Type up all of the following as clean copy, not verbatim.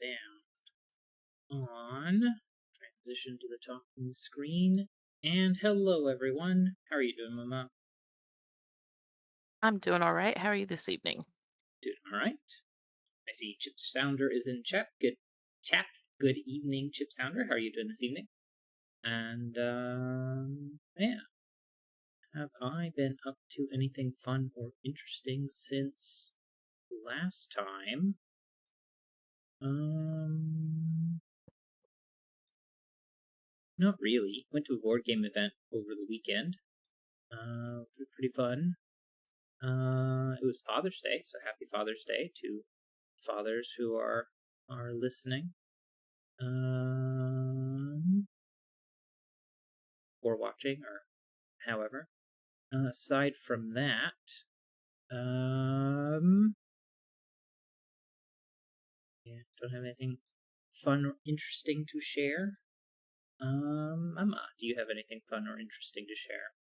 sound on. Transition to the talking screen. And hello, everyone. How are you doing, Mama? I'm doing all right. How are you this evening? Doing all right. I see Chip Sounder is in chat. Good chat. Good evening, Chip Sounder. How are you doing this evening? And yeah, have I been up to anything fun or interesting since last time? Not really. Went to a board game event over the weekend. Pretty fun. It was Father's Day, so happy Father's Day to fathers who are listening. Or watching, or however. Aside from that, yeah, don't have anything fun or interesting to share. Mama, do you have anything fun or interesting to share?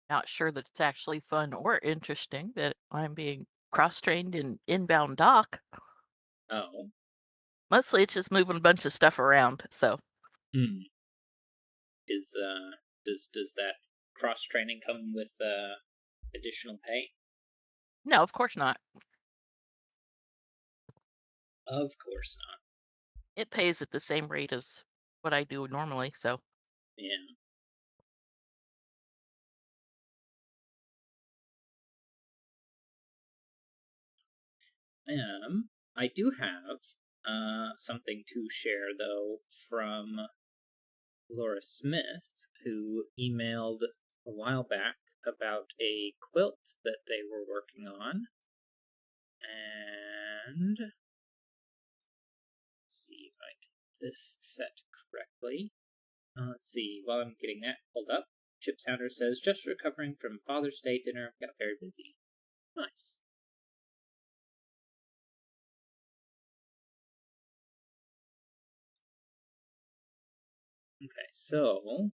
Not sure that it's actually fun or interesting that I'm being cross-trained in inbound dock. Oh. Mostly it's just moving a bunch of stuff around. So, Hmm. Is does that cross training come with additional pay? no, of course not. Of course not. It pays at the same rate as what I do normally. So, Yeah. I do have something to share though from Laura Smith, who emailed a while back about a quilt that they were working on. And let's see if I get this set correctly. Let's see, while I'm getting that pulled up, Chip Sounder says, just recovering from Father's Day dinner, got very busy. Nice. Okay, so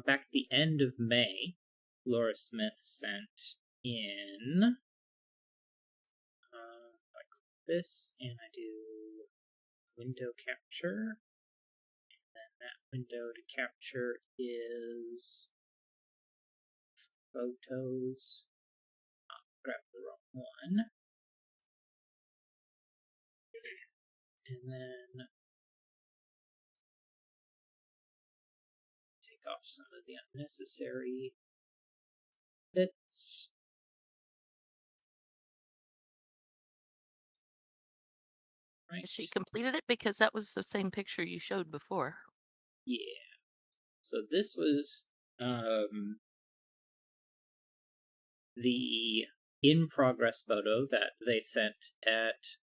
back at the end of May, Laura Smith sent in. I click this and I do window capture, and then that window to capture is photos. Grab the wrong one, and then take off some of the unnecessary bits. Right. she completed it because that was the same picture you showed before. Yeah. So this was the in progress photo that they sent at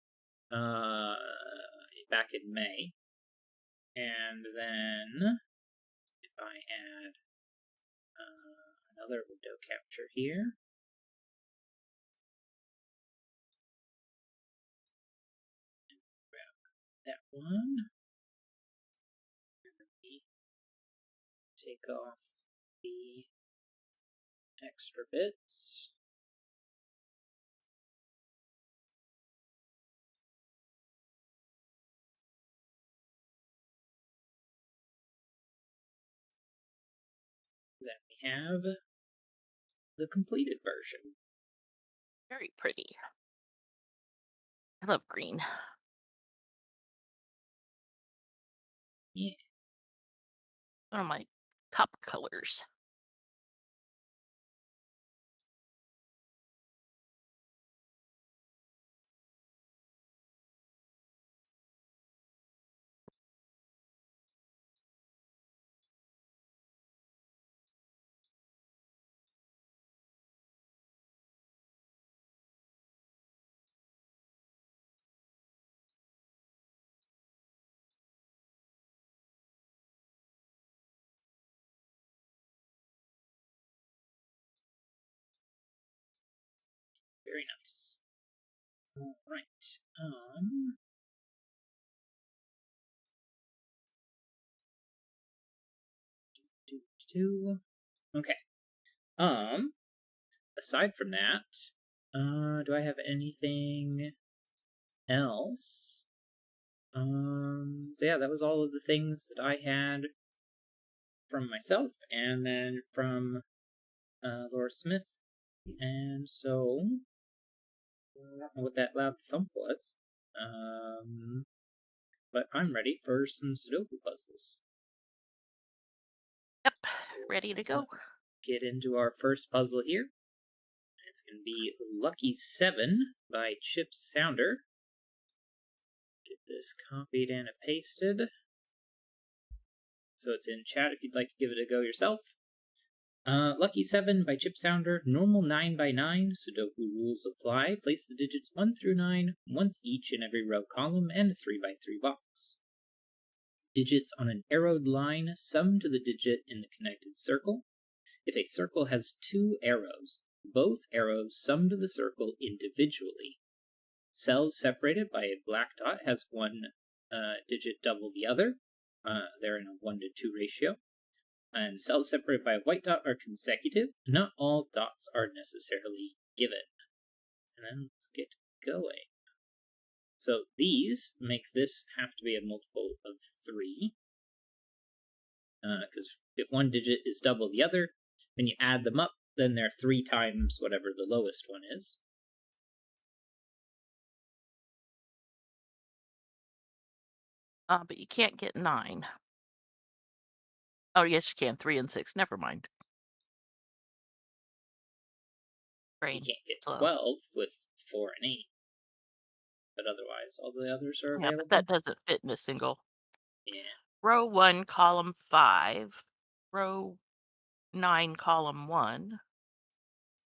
back in May. And then if I add another window capture here, and grab that one, and take off the extra bits. Then we have the completed version. Very pretty. I love green. Yeah. One of my top colors. Very nice. All right. Okay. Aside from that, do I have anything else So yeah, that was all of the things that I had from myself, and then from Laura Smith. And so, I don't know what that loud thump was. But I'm ready for some Sudoku puzzles. Yep, So ready to go. let's get into our first puzzle here. It's going to be Lucky 7 by Chip Sounder. Get this copied and pasted. So it's in chat if you'd like to give it a go yourself. Lucky 7 by Chip Sounder. Normal 9 by 9. Sudoku rules apply. Place the digits 1 through 9 once each in every row column and a 3 by 3 box. Digits on an arrowed line sum to the digit in the connected circle. If a circle has 2 arrows, both arrows sum to the circle individually. Cells separated by a black dot has one digit double the other. They're in a 1 to 2 ratio. And cells separated by a white dot are consecutive. Not all dots are necessarily given. And then let's get going. So these make this have to be a multiple of 3. Because if one digit is double the other, then you add them up, then they're 3 times whatever the lowest one is. But you can't get 9. Oh, yes, you can. 3 and 6. Never mind. You Brain. can't get Slow. 12 with 4 and 8. But otherwise, all the others are Yeah, available. but that doesn't fit in a single. Yeah. Row 1, column 5. Row 9, column 1.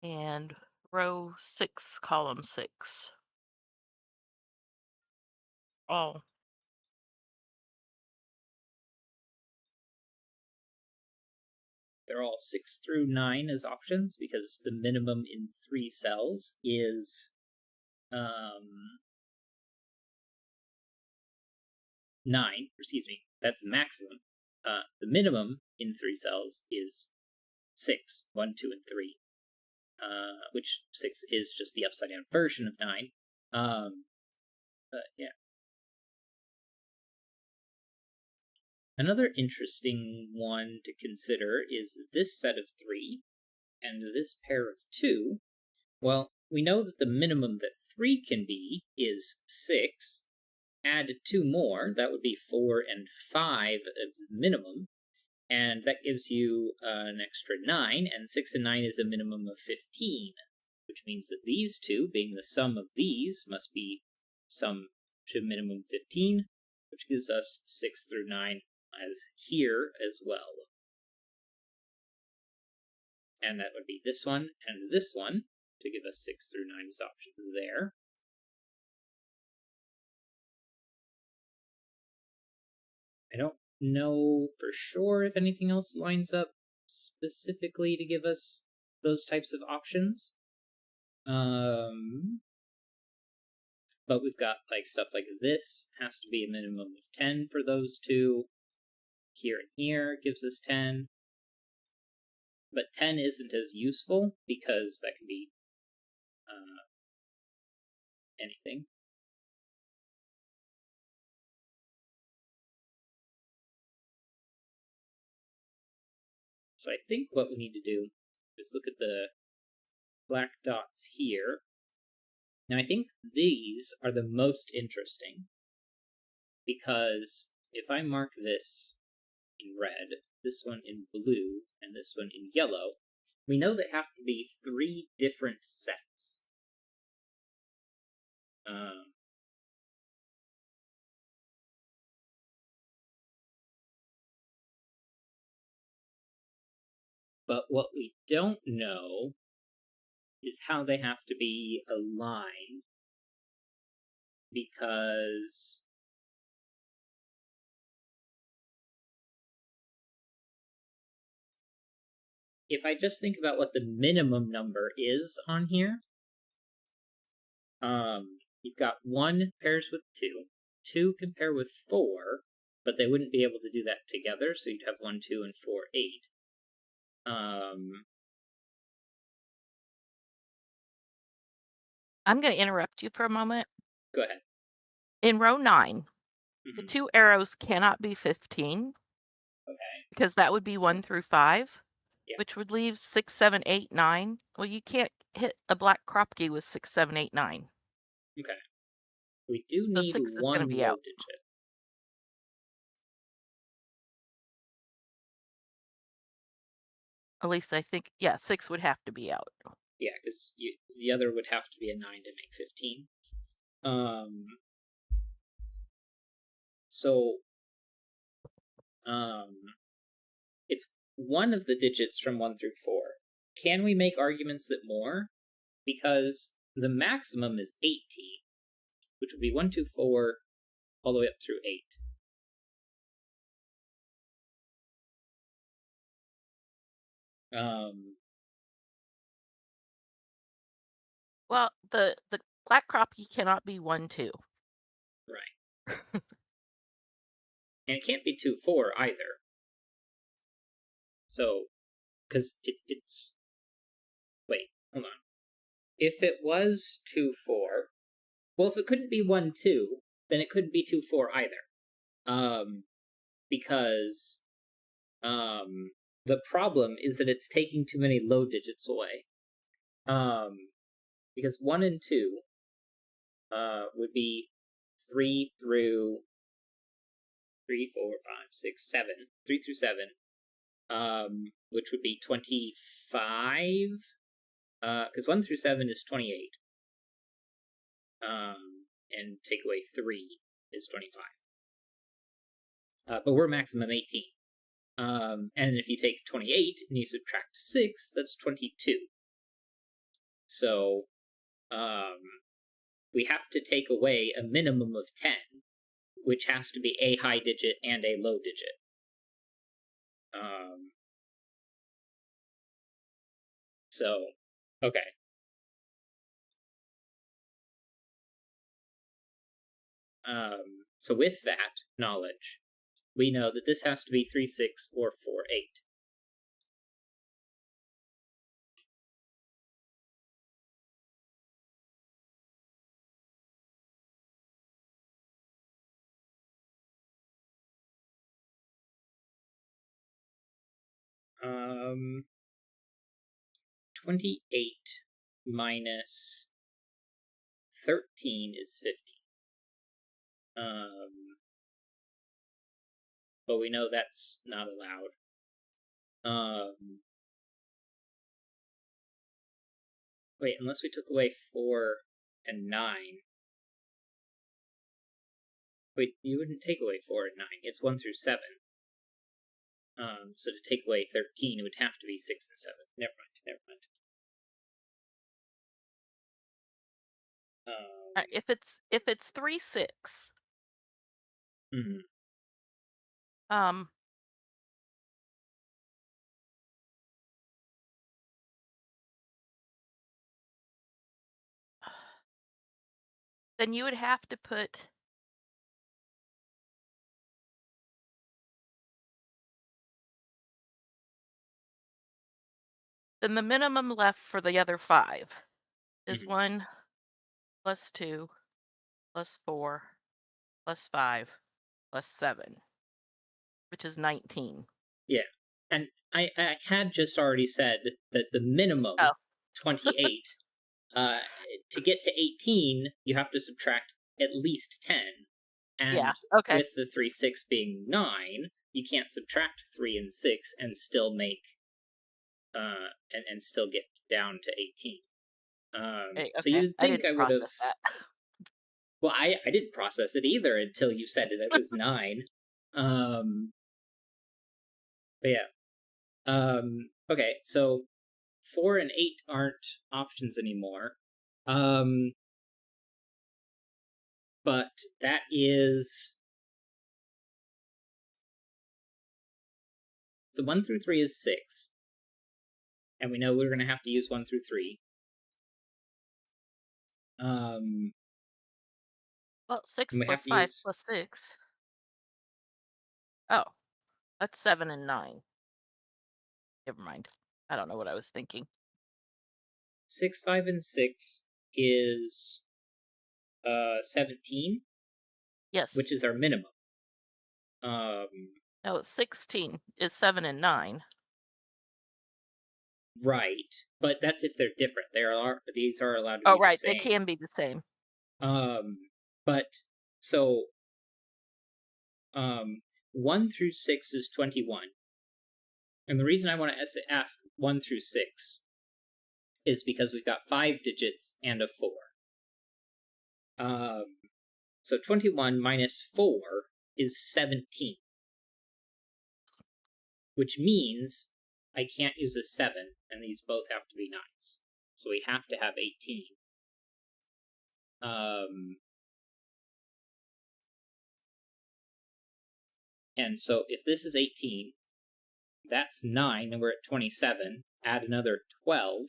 And row 6, column 6. Oh, They're all 6 through 9 as options because the minimum in 3 cells is 9. Excuse me, that's the maximum. The minimum in 3 cells is 6, 1, 2, and 3. Which 6 is just the upside down version of 9. But yeah. Another interesting one to consider is this set of 3 and this pair of 2. Well, we know that the minimum that 3 can be is 6. Add 2 more, that would be 4 and 5 as minimum, and that gives you an extra 9, and 6 and 9 is a minimum of 15, which means that these two, being the sum of these, must be sum to minimum 15, which gives us 6 through 9 as here as well. And that would be this one and this one to give us 6 through 9 as options there. I don't know for sure if anything else lines up specifically to give us those types of options. But we've got like stuff like this has to be a minimum of 10 for those two. Here and here gives us 10. But 10 isn't as useful because that can be anything. So I think what we need to do is look at the black dots here. Now I think these are the most interesting because if I mark this in red, this one in blue, and this one in yellow, we know they have to be 3 different sets. But what we don't know is how they have to be aligned, because if I just think about what the minimum number is on here, you've got 1 pairs with 2, 2 can pair with 4, but they wouldn't be able to do that together, so you'd have 1, 2, and 4, 8. I'm going to interrupt you for a moment. Go ahead. In row 9, The Mhm. 2 arrows cannot be 15 Okay. because that would be 1 through 5, Yeah. which would leave 6, 7, 8, 9. Well, you can't hit a black Kropke with 6, 7, 8, 9. Okay. We do So need 6 is gonna one be low out. digit. At least I think, yeah, 6 would have to be out. Yeah, because the other would have to be a 9 to make 15. Um. So um, it's one of the digits from 1 through 4. Can we make arguments that more? Because the maximum is 18, which would be 1, 2, 4, all the way up through 8. Um, Well, the black Kropke cannot be 1, 2. right. And it can't be 2, 4 either. So, because it's. Wait, hold on. If it was 2, 4, well, if it couldn't be 1, 2, then it couldn't be 2, 4 either. Because the problem is that it's taking too many low digits away. Because 1 and 2 would be 3 through 3, 4, 5, 6, 7, 3 through 7, which would be 25. Because 1 through 7 is 28. And take away 3 is 25. But we're maximum 18. And if you take 28 and you subtract 6, that's 22. So we have to take away a minimum of 10, which has to be a high digit and a low digit. So, okay. So with that knowledge, we know that this has to be 3, 6, or 4, 8. Um, 28 minus 13 is 15. But we know that's not allowed. Wait, unless we took away 4 and 9. Wait, you wouldn't take away 4 and 9. It's 1 through 7. So to take away 13, it would have to be 6 and 7. Never mind. If it's 3, 6, Mhm. um, then you would have to put then the minimum left for the other 5 is Mhm. 1 plus 2 plus 4 plus 5 plus 7, which is 19. Yeah. And I had just already said that the minimum, Oh, 28, uh, to get to 18, you have to subtract at least 10. yeah, And okay. with the 3, 6 being 9, you can't subtract 3 and 6 and still make, and still get down to 18. Hey, So you okay, would I think didn't I would have. process that. Well, I didn't process it either until you said it was 9. Um, but yeah. Okay, so 4 and 8 aren't options anymore. But that is. So 1 through 3 is 6. And we know we're going to have to use 1 through 3. Um, Well, 6 and we have plus to 5 use plus 6. Oh, that's 7 and 9. Never mind. I don't know what I was thinking. 6, 5, and 6 is 17, Yes. which is our minimum. No, 16 is 7 and 9. Right, but that's if they're different. These are allowed to Oh, be the right, they same. can be the same. But so 1 through 6 is 21. And the reason I want to ask 1 through 6 is because we've got 5 digits and a 4. Um, so 21 minus 4 is 17, which means I can't use a 7, and these both have to be 9s. So we have to have 18. And so if this is 18, that's 9, and we're at 27. Add another 12,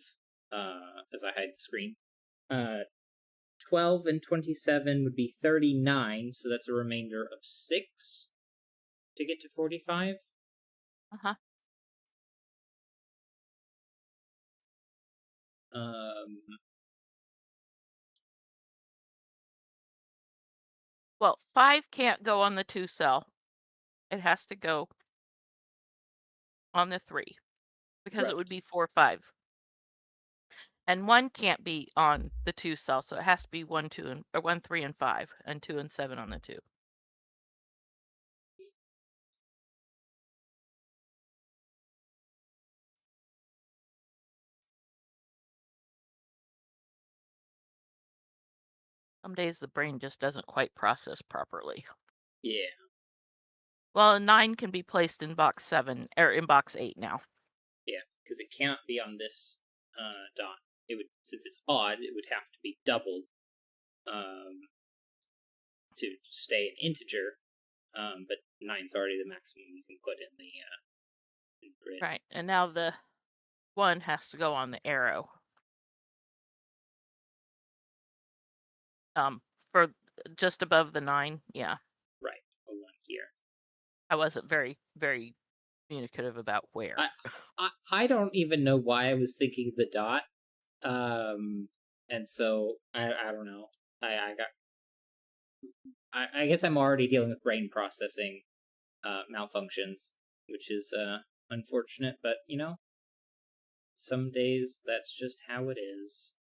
as I hide the screen. 12 and 27 would be 39, so that's a remainder of 6 to get to 45. Uh-huh. Well, 5 can't go on the 2 cell. It has to go on the 3 because it would Right. be 4, 5. And 1 can't be on the 2 cell, so it has to be 1, 2, and or 1, 3, and 5, and 2 and 7 on the 2. Some days the brain just doesn't quite process properly. Yeah. Well, a 9 can be placed in box 7 or in box 8 now. Yeah, because it can't be on this dot. It would, since it's odd, it would have to be doubled to stay an integer. But 9's already the maximum you can put in the grid. Right. And now the 1 has to go on the arrow. For just above the 9, yeah. Right, a 1 here. I wasn't very, very communicative about where. I don't even know why I was thinking the dot. And so I don't know. I guess I'm already dealing with brain processing malfunctions, which is unfortunate, but you know, some days that's just how it is.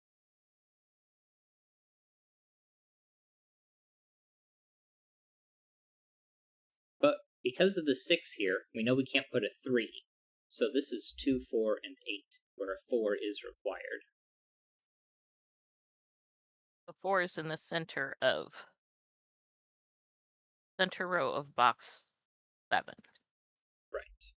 But because of the 6 here, we know we can't put a 3. So this is 2, 4, and 8, where a 4 is required. The 4 is in the center row of box 7. Right.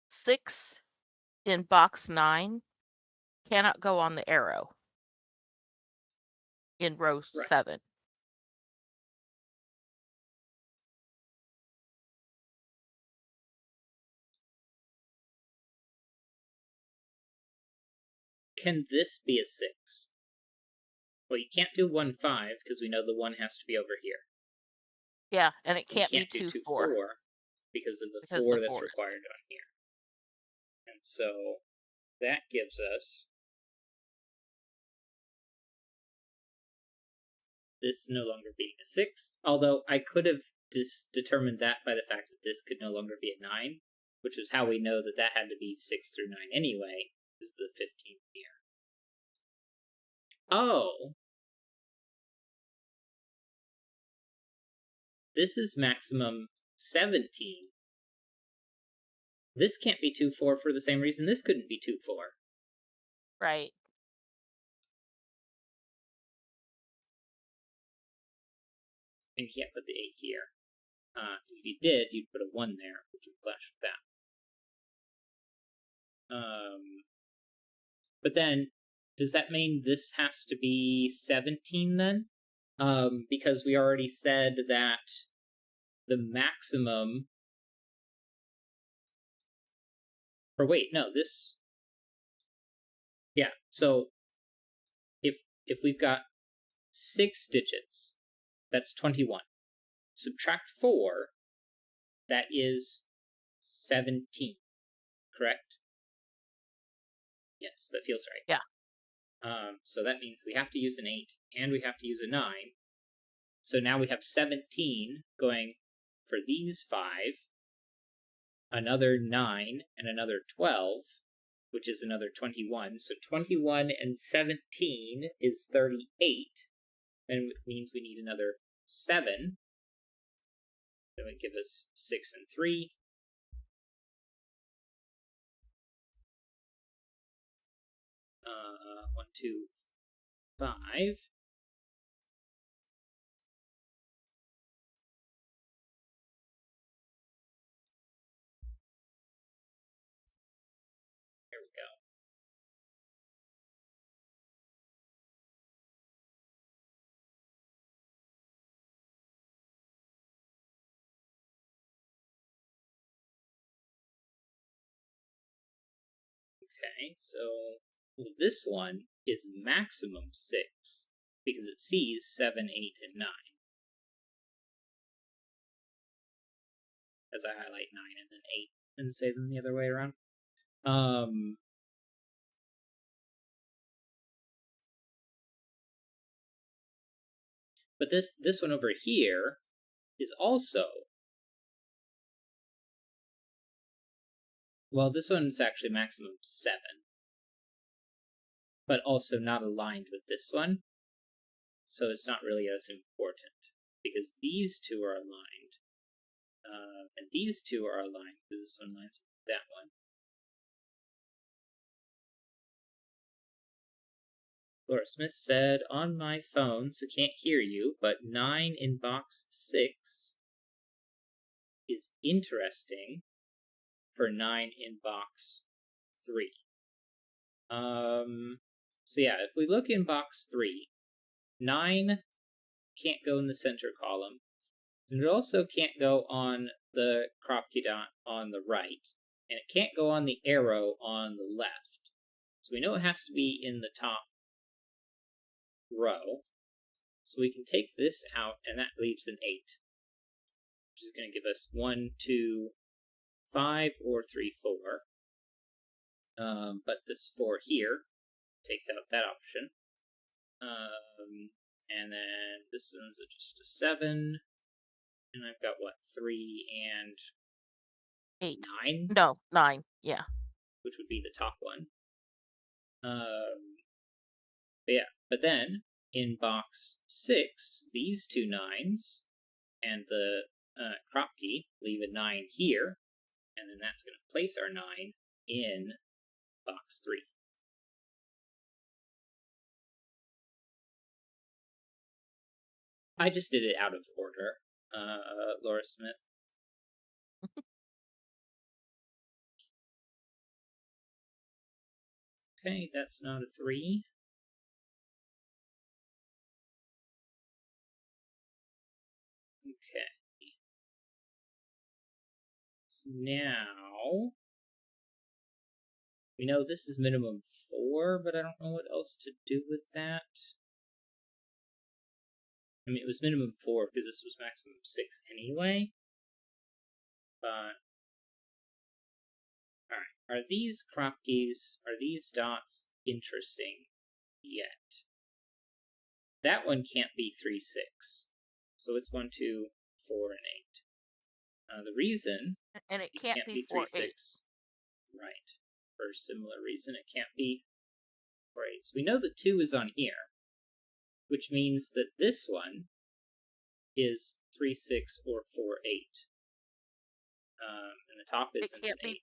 Six in box 9 cannot go on the arrow in row Right. 7. Can this be a 6? Well, you can't do 1, 5, because we know the 1 has to be over here. Yeah, and it And you can't be can't do 2, 2, 4 4 because of the because 4 the that's 4 is required on here. And so that gives us this no longer being a 6, although I could have determined that by the fact that this could no longer be a 9, which is how we know that that had to be 6 through 9 anyway, is the 15 here. Oh! This is maximum 17. This can't be 2, 4 for the same reason this couldn't be 2, 4. right. And you can't put the 8 here. Because if you did, you'd put a 1 there, which would clash with that. But then, does that mean this has to be 17 then? Because we already said that the maximum Or wait, no, this... Yeah, so if we've got 6 digits, that's 21. Subtract 4, that is 17. Correct? Yes, that feels right. Yeah. So that means we have to use an 8, and we have to use a 9. So now we have 17 going for these 5, another 9, and another 12, which is another 21. So 21 and 17 is 38. And it means we need another 7. That would give us 6 and 3. One, 2, 5. There we go. Okay, so this one is maximum 6 because it sees 7, 8, and 9. As I highlight 9 and then 8 and say them the other way around. But this one over here is also... Well, this one's actually maximum 7. But also not aligned with this one. So it's not really as important. Because these two are aligned. And these two are aligned because this one lines up with that one. Laura Smith said, on my phone, so can't hear you, but 9 in box 6 is interesting for 9 in box 3. So yeah, if we look in box 3, 9 can't go in the center column, and it also can't go on the Kropke dot on the right, and it can't go on the arrow on the left. So we know it has to be in the top row. So we can take this out, and that leaves an 8, which is going to give us 1, 2, 5, or 3, 4. But this 4 here takes out that option. And then this one's just a 7. And I've got, what, 3 and 8. 9? No, 9, yeah. Which would be the top one. But yeah, but then in box 6, these 2 9s and the Kropke leave a 9 here, and then that's going to place our 9 in box 3. I just did it out of order, Laura Smith. Okay, that's not a 3. Okay. So now we know this is minimum 4, but I don't know what else to do with that. I mean, it was minimum 4 because this was maximum 6 anyway. But alright, are these Kropkes, are these dots interesting yet? That one can't be 3, 6. So it's 1, 2, 4, and 8. The reason And it can't be 3, 4, 8. 6. Right. For a similar reason, it can't be 4, 8. So we know that 2 is on here, which means that this one is 3, 6, or 4, 8. And the top isn't an 8.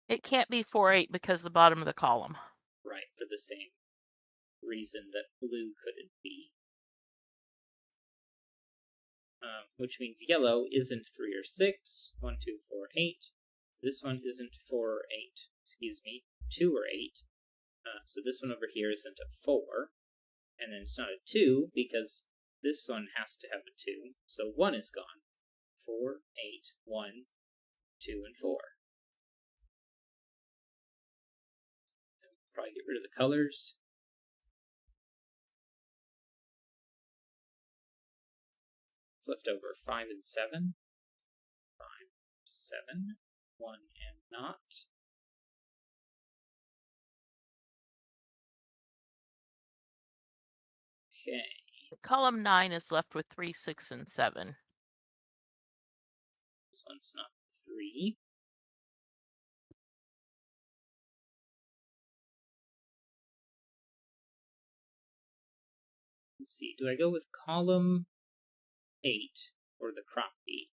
It can't be 4, 8 because the bottom of the column. Right, for the same reason that blue couldn't be. Which means yellow isn't 3 or 6. 1, 2, 4, 8. This one isn't 4 or 8. Excuse me, 2 or 8. So this one over here isn't a 4. And then it's not a 2 because this one has to have a 2. So 1 is gone. 4, 8, 1, 2, and 4. probably get rid of the colors. What's left over? 5 and 7. 5, 7, 1 and not. Okay. Column 9 is left with 3, 6, and 7. This one's not 3. Let's see, do I go with column 8 or the crop key?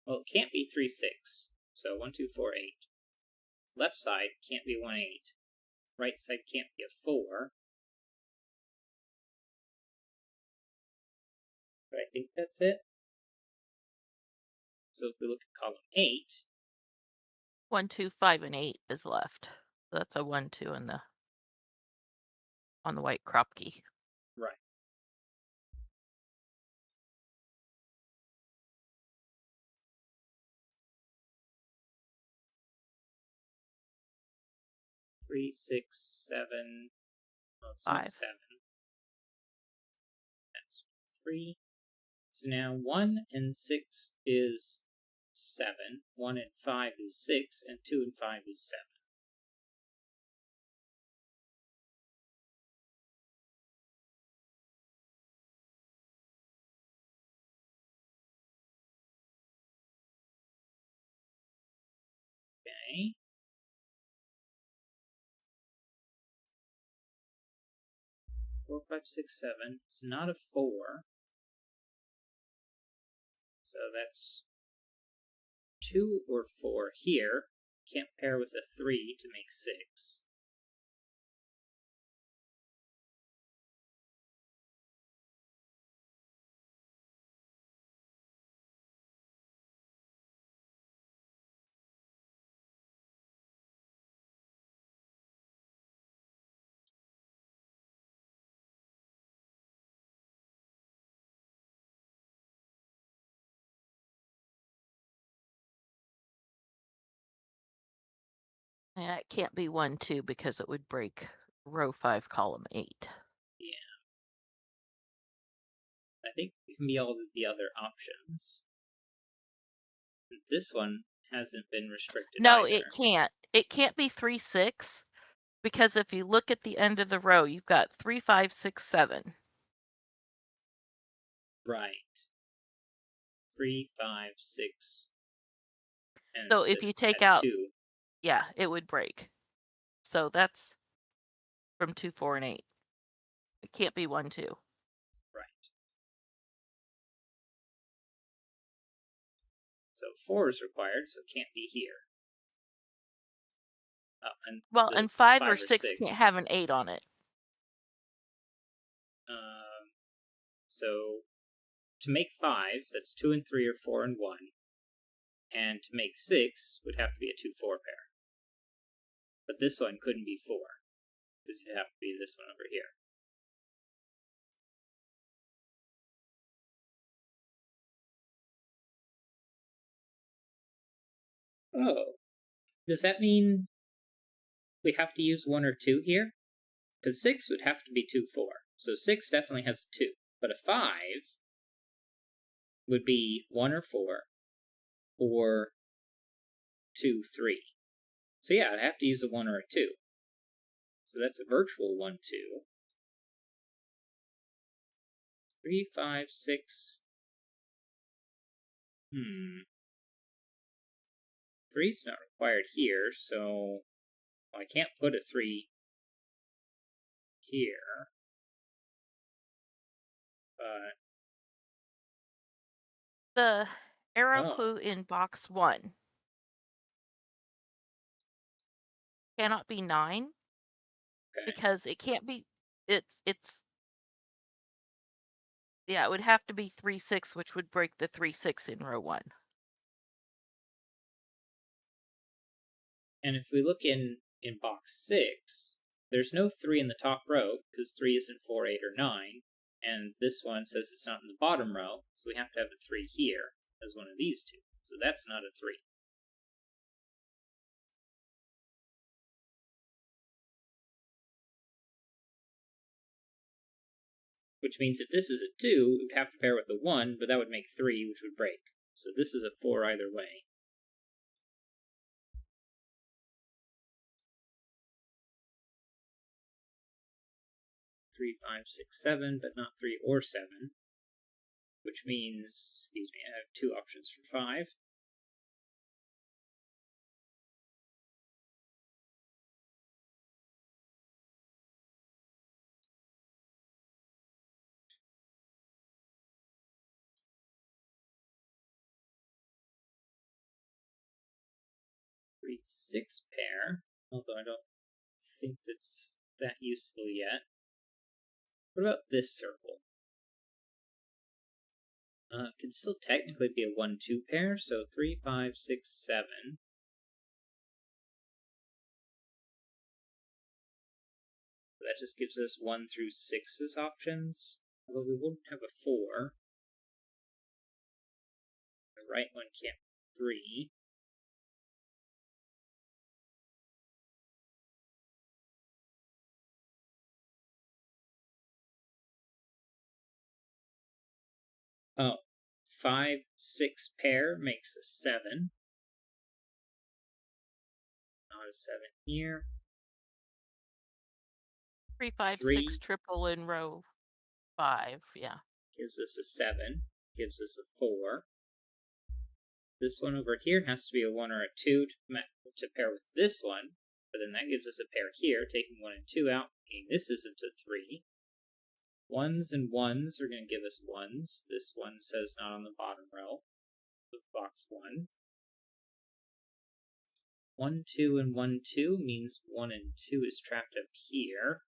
Well, it can't be 3, 6. So 1, 2, 4, 8. Left side can't be 1, 8. Right side can't be a 4. But I think that's it. So if we look at column 8, 1, 2, 5, and 8 is left. So that's a 1, 2 on the white crop key. right. Three, 6, 7. Well, it's 5. not 7. That's 3. So now 1 and 6 is 7. 1 and 5 is 6. And 2 and 5 is 7. Okay. Four, 5, 6, 7. It's not a 4. So that's 2 or 4 here. Can't pair with a 3 to make 6. And it can't be 1, 2 because it would break row 5, column 8. Yeah. I think it can be all of the other options. This one hasn't been restricted No, either. it can't. It can't be 3, 6 because if you look at the end of the row, you've got 3, 5, 6, 7. Right. 3, 5, 6. And So if you take out, 2. yeah, it would break. So that's from 2, 4, and 8. It can't be 1, 2. Right. So 4 is required, so it can't be here. Oh, and Well, and 5 or 6 6 can't have an 8 on it. So to make 5, that's 2 and 3 or 4 and 1. And to make 6 would have to be a 2, 4 pair. But this one couldn't be 4, because it'd have to be this one over here. Oh, does that mean we have to use 1 or 2 here? Because 6 would have to be 2, 4. So 6 definitely has a 2. But a 5 would be 1 or 4, or 2, 3. So yeah, I'd have to use a 1 or a 2. So that's a virtual 1, 2. 3, 5, 6. 3's not required here, so I can't put a 3 here. But The arrow clue in box 1 cannot be 9 because it can't be. It's yeah, it would have to be 3, 6, which would break the 3, 6 in row 1. And if we look in box 6, there's no 3 in the top row, because 3 isn't 4, 8, or 9. And this one says it's not in the bottom row, so we have to have a 3 here as one of these two. So that's not a 3. Which means if this is a 2, it would have to pair with a 1, but that would make 3, which would break. So this is a 4 either way. Three, 5, 6, 7, but not 3 or 7. Which means, excuse me, I have 2 options for 5. Three, 6 pair, although I don't think that's that useful yet. What about this circle? Could still technically be a 1, 2 pair, so 3, 5, 6, 7. That just gives us 1 through 6 as options, although we wouldn't have a 4. The right one can't be 3. Oh, 5, 6 pair makes a 7. Not a 7 here. 3, 5, 6 3 triple in row 5. Yeah. gives us a 7. Gives us a 4. This one over here has to be a 1 or a 2 to pair with this one, but then that gives us a pair here, taking 1 and 2 out, meaning this isn't a 3. 1s and 1s are going to give us 1s. This one says not on the bottom row of box 1. 1, 2, and 1, 2 means 1 and 2 is trapped up here.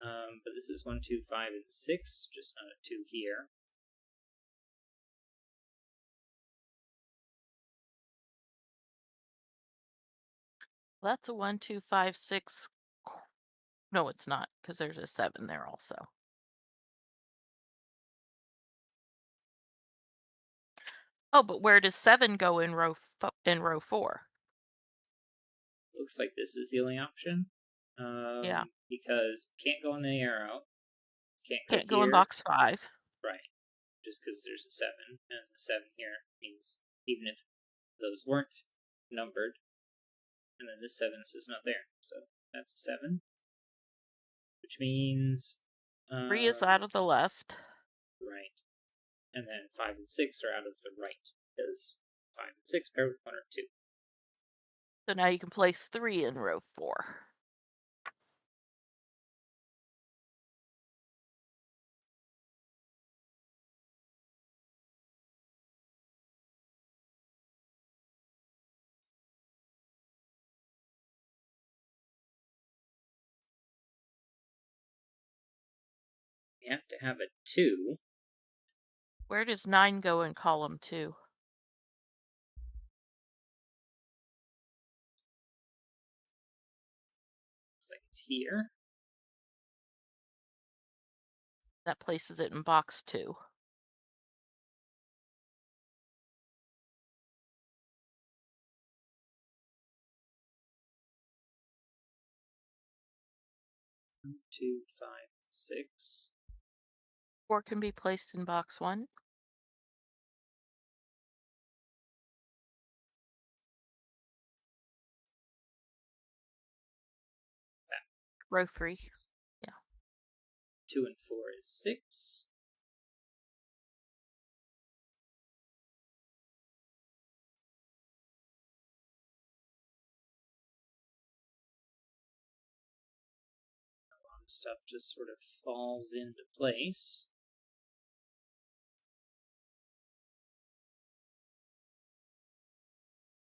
But this is 1, 2, 5, and 6, just not a 2 here. Well, that's a 1, 2, 5, 6. No, it's not, because there's a 7 there also. Oh, but where does 7 go in row 4? Looks like this is the only option. Yeah. Because can't go on the arrow. Can't Can't go go in here. box 5. Right. Just because there's a 7, and the 7 here means even if those weren't numbered, and then this 7 is not there. So that's a 7. Which means 3 is out of the left. right. And then 5 and 6 are out of the right, because 5 and 6 pair with 1 or 2. So now you can place 3 in row 4. We have to have a 2. Where does 9 go in column 2? Looks like it's here. That places it in box 2. One, 2, 5, 6. 4 can be placed in box 1. That. Row 3. Yeah. 2 and 4 is 6. Stuff just sort of falls into place.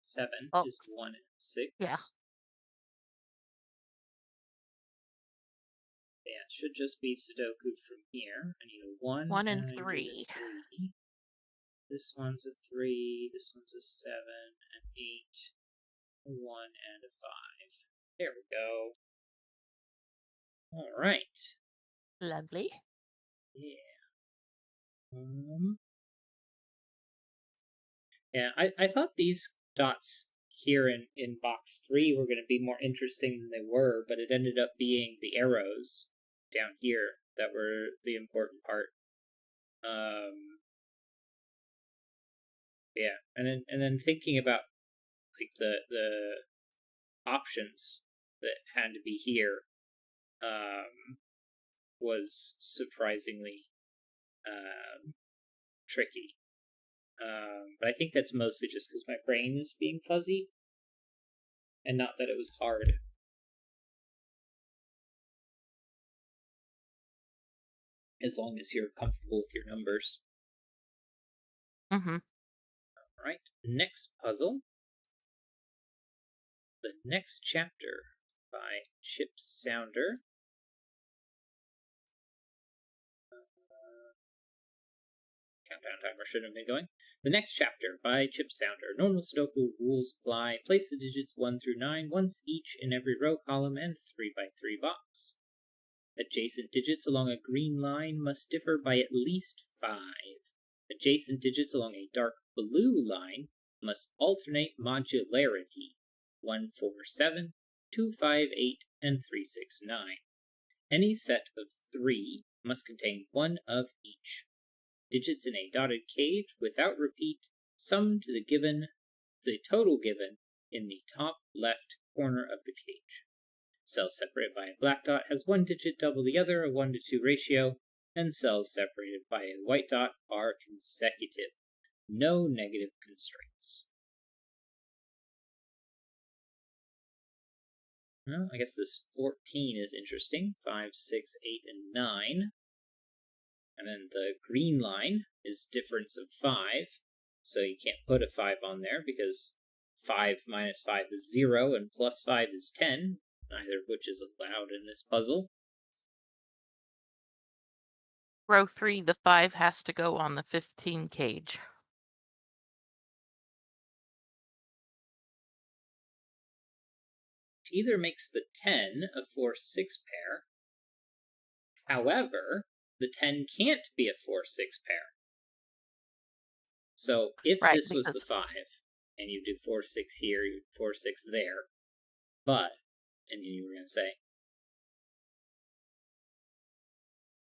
7 is 1 and 6. Yeah. Yeah, it should just be Sudoku from here. I need a 1, 1 and I need 3. a 3. This one's a 3, this one's a 7, an 8, a 1, and a 5. There we go. Alright. Lovely. Yeah. Yeah, I thought these dots here in box 3 were going to be more interesting than they were, but it ended up being the arrows down here that were the important part. Yeah, and then thinking about like the options that had to be here was surprisingly tricky. But I think that's mostly just because my brain is being fuzzy, and not that it was hard. As long as you're comfortable with your numbers. Mm-hmm. All right, next puzzle. The next chapter by Chip Sounder. Countdown timer should have been going. The next chapter by Chip Sounder. Normal Sudoku rules apply. Place the digits 1 through 9 once each in every row, column, and 3x3 box. Adjacent digits along a green line must differ by at least 5. Adjacent digits along a dark blue line must alternate modularity 1, 4, 7, 2, 5, 8, and 3, 6, 9. Any set of 3 must contain one of each. Digits in a dotted cage without repeat sum to the total given in the top left corner of the cage. Cells separated by a black dot has one digit double the other, a 1 to 2 ratio, and cells separated by a white dot are consecutive. No negative constraints. Well, I guess this 14 is interesting. 5, 6, 8, and 9. And then the green line is difference of 5. So you can't put a 5 on there because 5 minus 5 is 0 and plus 5 is 10, neither of which is allowed in this puzzle. Row 3, the 5 has to go on the 15 cage. Either makes the 10 a 4-6 pair. However, the 10 can't be a 4-6 pair. So if Right, this was the 5, and you do 4-6 here, you do 4-6 there, but, and you were going to say,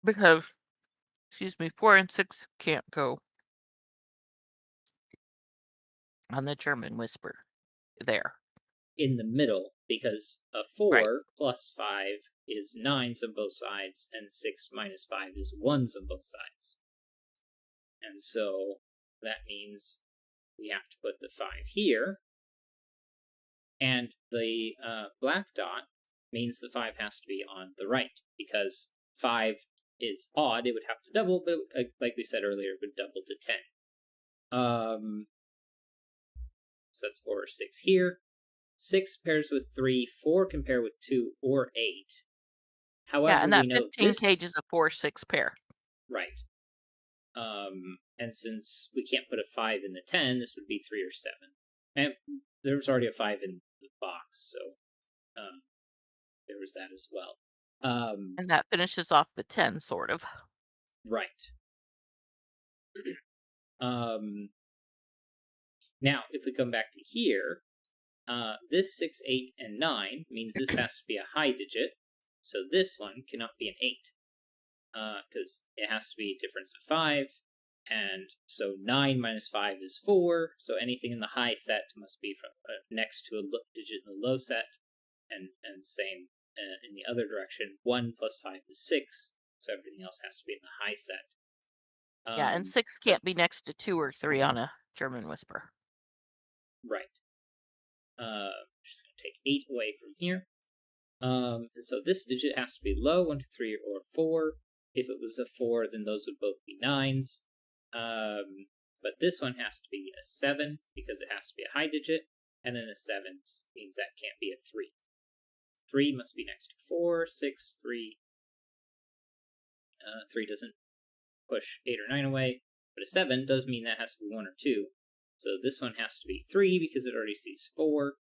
because, excuse me, 4 and 6 can't go on the German Whisper there. in the middle, because a 4 Right. plus 5 is 9s on both sides, and 6 minus 5 is 1s on both sides. And so that means we have to put the 5 here, and the black dot means the 5 has to be on the right, because 5 is odd, it would have to double, but like we said earlier, it would double to 10. So that's 4 or 6 here. 6 pairs with 3, 4 can pair with 2 or 8. However, Yeah, and we that know 15 this... cage is a 4-6 pair. Right. And since we can't put a 5 in the 10, this would be 3 or 7. And there's already a 5 in the box, so there was that as well. And that finishes off the 10, sort of. Right. Now, if we come back to here, this 6, 8, and 9 means this has to be a high digit, so this one cannot be an 8, because it has to be a difference of 5, and so 9 minus 5 is 4, so anything in the high set must be from next to a digit in the low set, and same in the other direction. 1 plus 5 is 6, so everything else has to be in the high set. Yeah, and 6 can't be next to 2 or 3 on a German Whisper. Right. Just going to take 8 away from here. And so this digit has to be low, 1, 2, 3, or 4. If it was a 4, then those would both be 9s. But this one has to be a 7, because it has to be a high digit, and then a 7 means that can't be a 3. 3 must be next to 4, 6, 3. 3 doesn't push 8 or 9 away, but a 7 does mean that has to be 1 or 2. So this one has to be 3 because it already sees 4,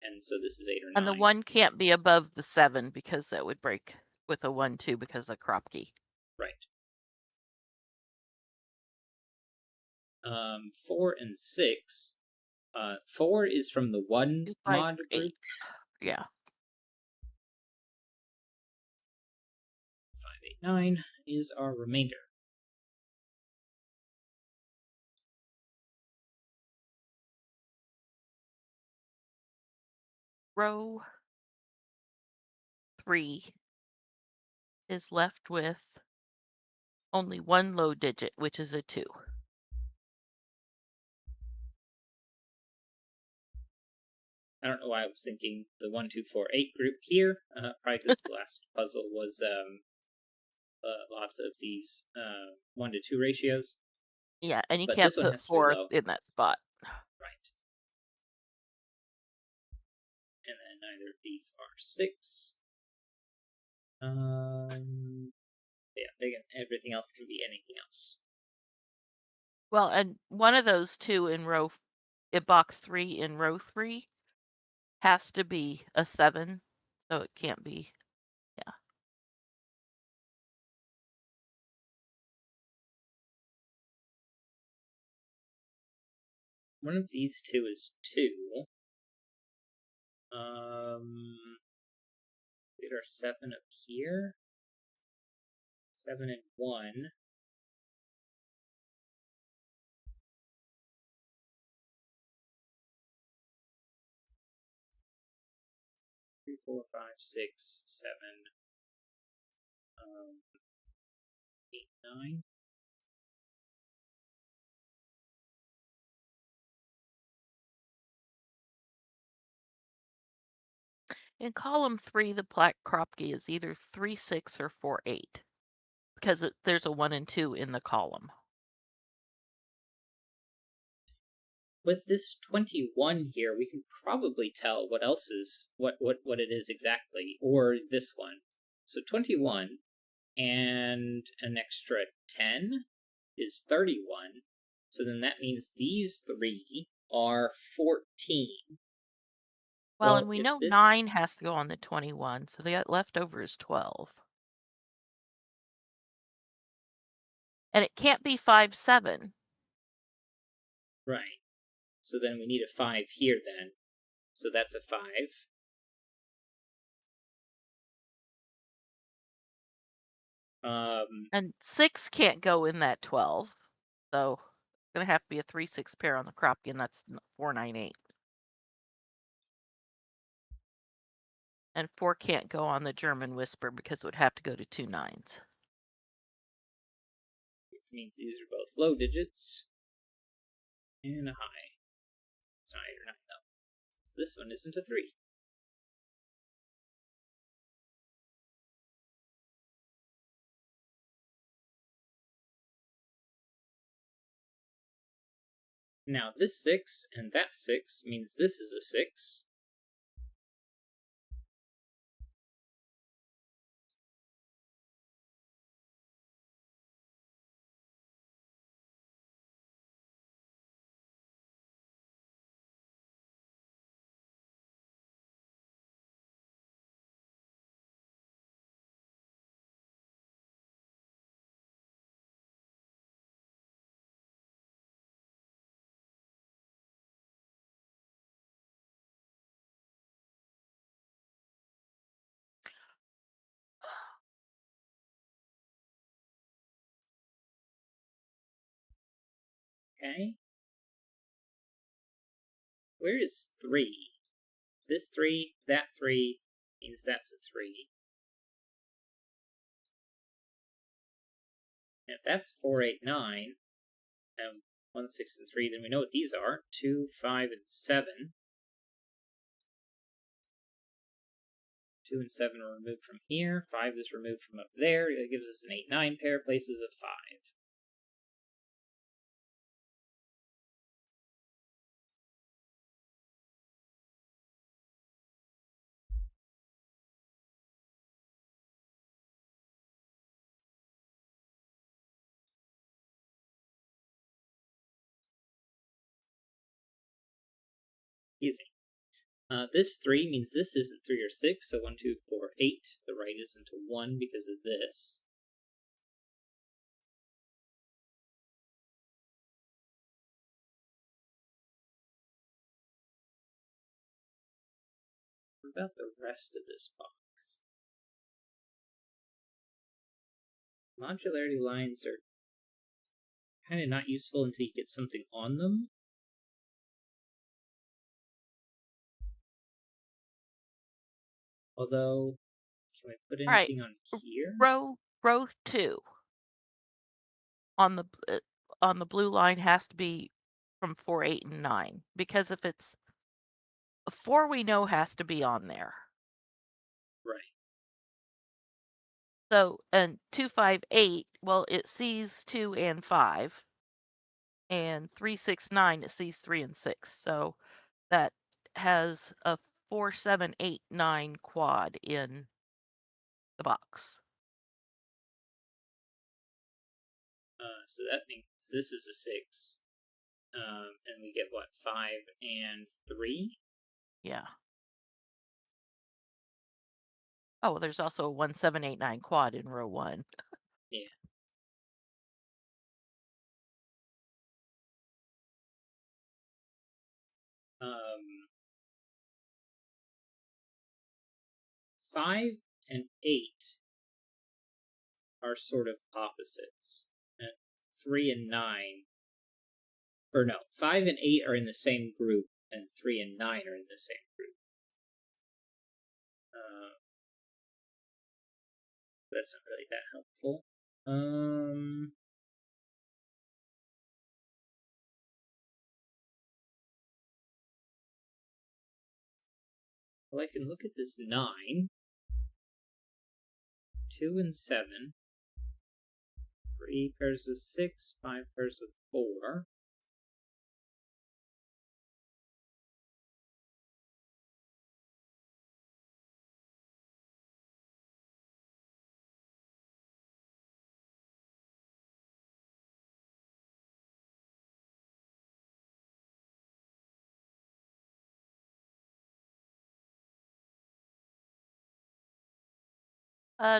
and so this is 8 or 9. And the 1 can't be above the 7 because that would break with a 1, 2 because of the crop key. Right. 4 and 6. 4 is from the 1 2, 5, mod 8. group. Yeah. 5, 8, 9 is our remainder. Row 3 is left with only one low digit, which is a 2. I don't know why I was thinking the 1, 2, 4, 8 group here. Probably because the last puzzle was lots of these 1 to 2 ratios. Yeah, and you But can't this one put has to be 4 low. in that spot. Right. And then neither of these are 6. Yeah, everything else can be anything else. Well, and one of those two in box 3 in row 3 has to be a 7, so it can't be. Yeah. One of these two is 2. We got our 7 up here. 7 and 1. 3, 4, 5, 6, 7, 8, 9. In column 3, the black Kropke is either 3, 6 or 4, 8 because there's a 1 and 2 in the column. With this 21 here, we can probably tell what else is what it is exactly, or this one. So 21 and an extra 10 is 31. So then that means these 3 are 14. Well, and we if know this 9 has to go on the 21, so the left over is 12. And it can't be 5, 7. Right. So then we need a 5 here then. So that's a 5. And 6 can't go in that 12. So it's going to have to be a 3, 6 pair on the Kropke, and that's 4, 9, 8. And 4 can't go on the German Whisper because it would have to go to 2 9s. Which means these are both low digits. And a high. It's not 8 or 9 though. So this one isn't a 3. Now this 6 and that 6 means this is a 6. Okay. Where is 3? This 3, that 3 means that's a 3. And if that's 4, 8, 9, and 1, 6, and 3, then we know what these are. 2, 5, and 7. 2 and 7 are removed from here. 5 is removed from up there. That gives us an 8, 9 pair places of 5. Easy. This 3 means this isn't 3 or 6, so 1, 2, 4, 8. The right isn't a 1 because of this. What about the rest of this box? Modularity lines are kind of not useful until you get something on them. Although, can I put All right. anything on here? Row 2 on the blue line has to be from 4, 8, and 9, because if it's 4, we know has to be on there. Right. So, and 2, 5, 8, well, it sees 2 and 5, and 3, 6, 9, it sees 3 and 6. So that has a 4, 7, 8, 9 quad in the box. So that means this is a 6. And we get what, 5 and 3? Yeah. Oh, there's also a 1, 7, 8, 9 quad in row 1. Yeah. 5 and 8 are sort of opposites. And 3 and 9, or no, 5 and 8 are in the same group, and 3 and 9 are in the same group. That's not really that helpful. Well, I can look at this 9, 2 and 7, 3 pairs with 6, 5 pairs with 4.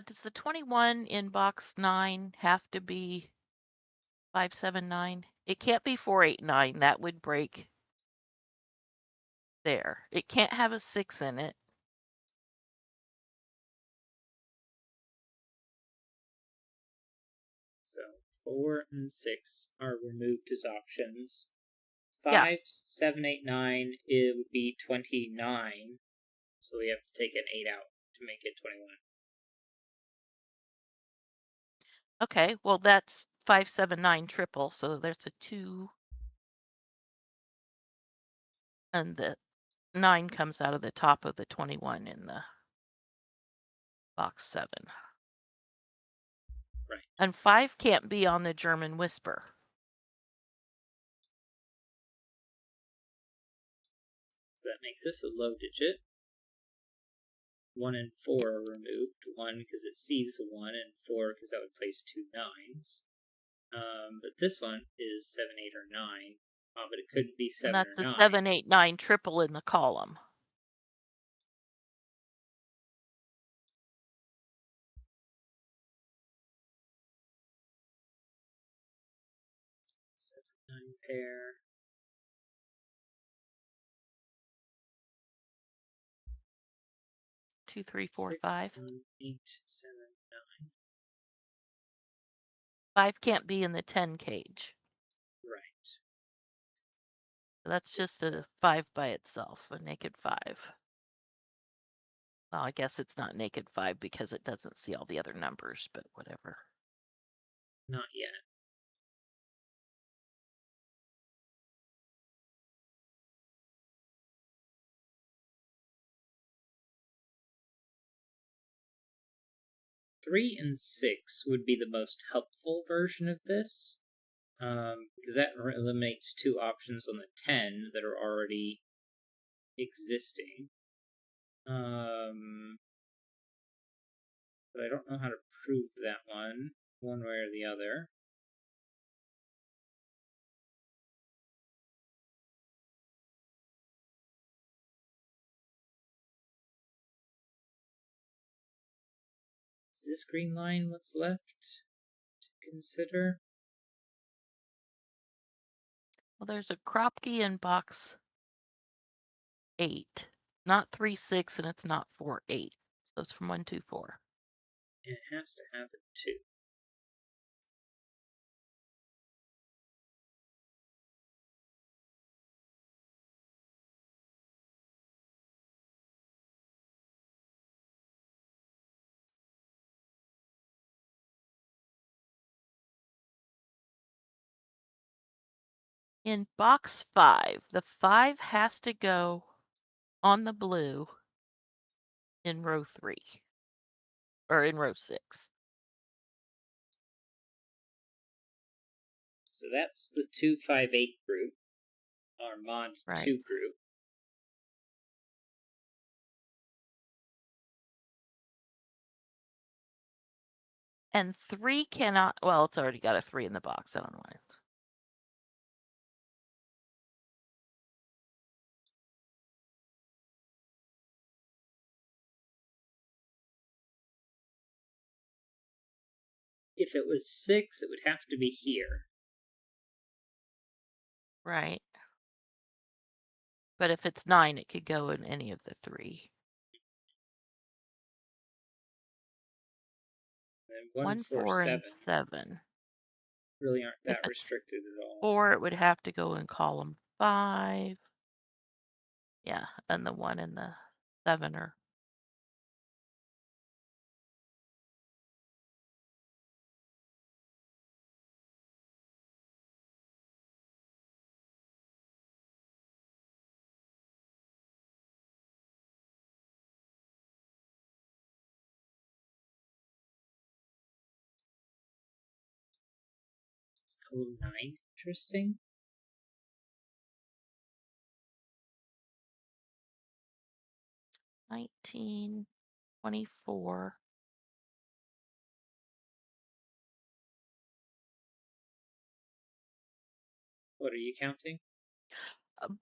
Does the 21 in box 9 have to be 5, 7, 9? It can't be 4, 8, 9. That would break there. It can't have a 6 in it. So 4 and 6 are removed as options. Yeah. 5, 7, 8, 9, it would be 29. So we have to take an 8 out to make it 21. Okay, well, that's 5, 7, 9 triple, so there's a 2. And the 9 comes out of the top of the 21 in the box 7. Right. And 5 can't be on the German Whisper. So that makes this a low digit. 1 and 4 are removed. 1 because it sees 1, and 4 because that would place 2 9s. But this one is 7, 8, or 9. But it couldn't be And 7 that's or a 9. 7, 8, 9 triple in the column. Seven, 9 pair. 2, 3, 4, 6, 5. 1, 8, 7, 9. 5 can't be in the 10 cage. Right. So that's 6, just 7, a 5 by itself, a naked 5. Well, I guess it's not naked 5 because it doesn't see all the other numbers, but whatever. Not yet. Three and 6 would be the most helpful version of this, because that eliminates 2 options on the 10 that are already existing. But I don't know how to prove that one way or the other. Is this green line what's left to consider? Well, there's a Kropke in box 8. not 3, 6, and it's not 4, 8. So it's from 1, 2, 4. And it has to have a 2. In box 5, the 5 has to go on the blue in row 3. Or in row 6. So that's the 258 group, our mod Right. 2 group. And 3 cannot, well, it's already got a 3 in the box. I don't know why. If it was 6, it would have to be here. Right. But if it's 9, it could go in any of the 3. And 1, 4, 147 and 7. really aren't If that it's restricted at all. 4, it would have to go in column 5. Yeah, and the 1 and the 7 are. Is column 9 interesting? 19, 24. What are you counting?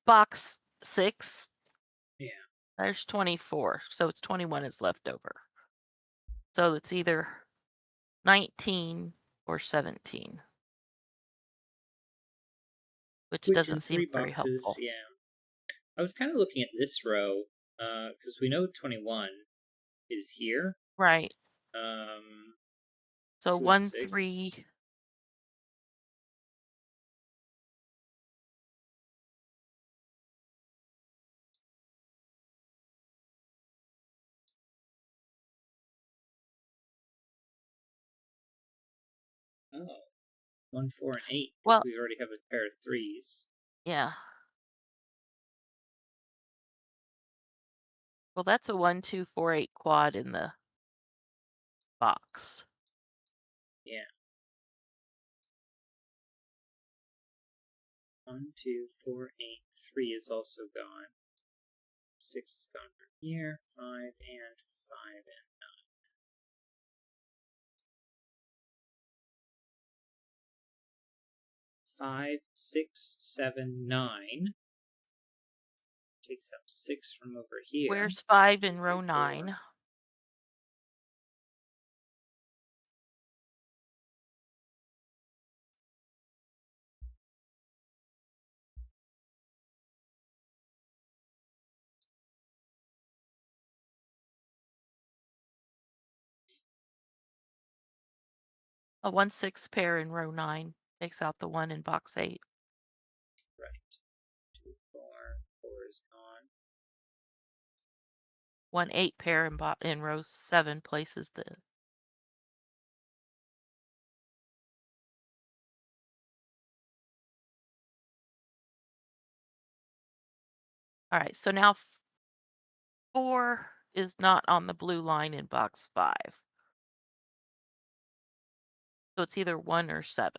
Box 6, Yeah. there's 24. So it's 21 is left over. So it's either 19 or 17. Which Which in doesn't seem 3 very boxes, helpful. yeah. I was kind of looking at this row, because we know 21 is here. Right. Um, So 2 and 1, 6. 3. Oh, 1, 4, and 8, because Well, we already have a pair of 3s. yeah. Well, that's a 1, 2, 4, 8 quad in the box. Yeah. 1, 2, 4, 8. 3 is also gone. 6 is gone from here. 5 and 5 and 5, 6, 7, 9. Takes out 6 from over here. Where's 5 2, in 3, row 4. 9? A 1, 6 pair in row 9 takes out the 1 in box 8. Right. 2, 4. 4 is gone. 1, 8 pair in row 7 places the. All right, so now 4 is not on the blue line in box 5. So it's either 1 or 7.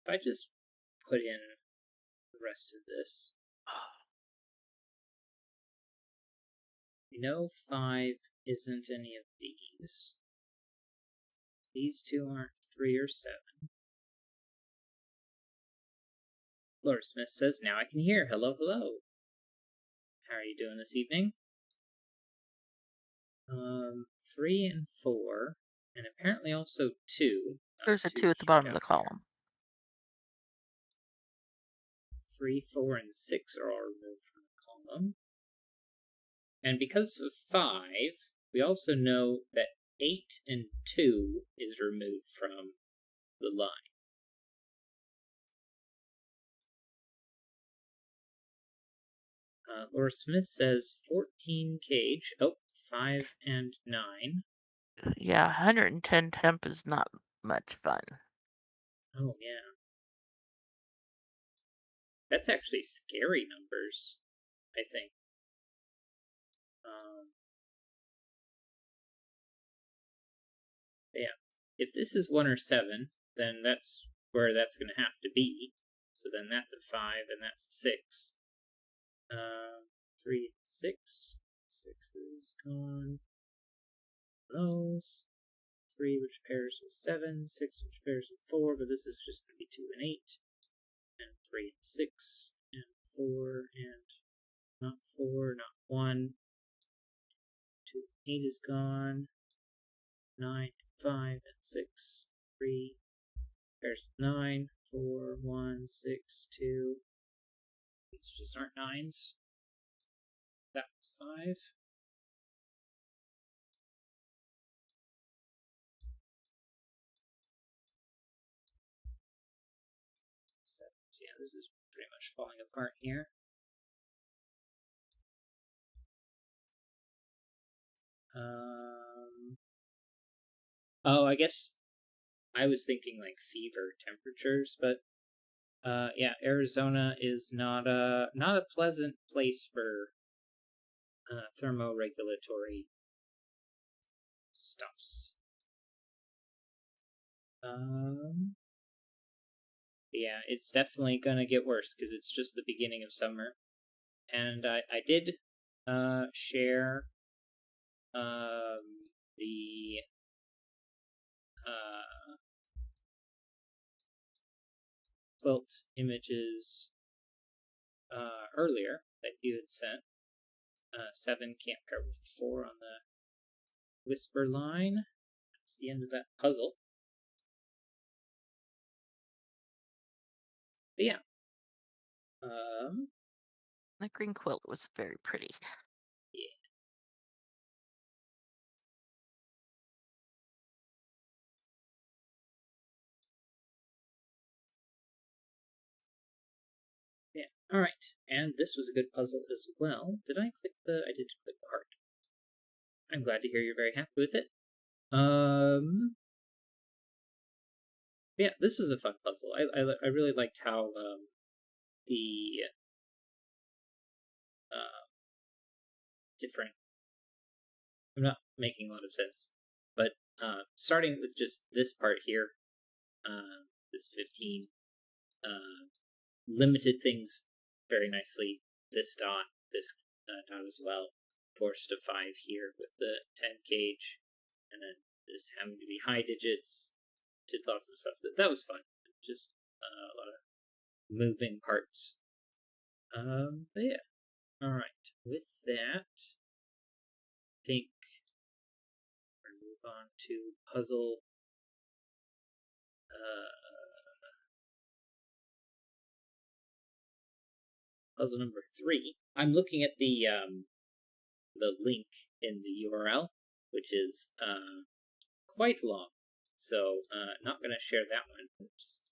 if I just put in the rest of this. We know 5 isn't any of these. These two aren't 3 or 7. Laura Smith says, now I can hear. Hello, hello. How are you doing this evening? 3 and 4, and apparently also 2. There's a 2 at the bottom of the column. 3, 4, and 6 are all removed from the column. And because of 5, we also know that 8 and 2 is removed from the line. Laura Smith says 14 cage. Oh, 5 and 9. Yeah, 110 temp is not much fun. Oh, yeah. That's actually scary numbers, I think. Yeah. If this is 1 or 7, then that's where that's going to have to be. So then that's a 5 and that's a 6. 3, 6. 6 is gone. Those. 3, which pairs with 7. 6, which pairs with 4. But this is just going to be 2 and 8. And 3 and 6. And 4 and not 4, not 1. 2 and 8 is gone. 9, 5, and 6. 3 pairs with 9. 4, 1, 6, 2. These just aren't 9s. That's 5. So yeah, this is pretty much falling apart here. Oh, I guess I was thinking like fever temperatures, but yeah, Arizona is not a pleasant place for thermoregulatory stuffs. Yeah, it's definitely gonna get worse because it's just the beginning of summer, and I did share the quilt images earlier that you had sent. 7 can't pair with 4 on the whisper line. That's the end of that puzzle. But yeah. The green quilt was very pretty. Yeah. Yeah. All right. And this was a good puzzle as well. Did I click the? I did click the heart. I'm glad to hear you're very happy with it. Yeah, this was a fun puzzle. I really liked how the different. I'm not making a lot of sense, but starting with just this part here, this 15, limited things very nicely. This dot as well, forced to 5 here with the 10 cage, and then this having to be high digits. Did lots of stuff. That was fun. Just a lot of moving parts. But yeah. All right. With that, I think we're gonna move on to puzzle. Puzzle number 3. I'm looking at the link in the URL, which is quite long. So not going to share that one. Oops.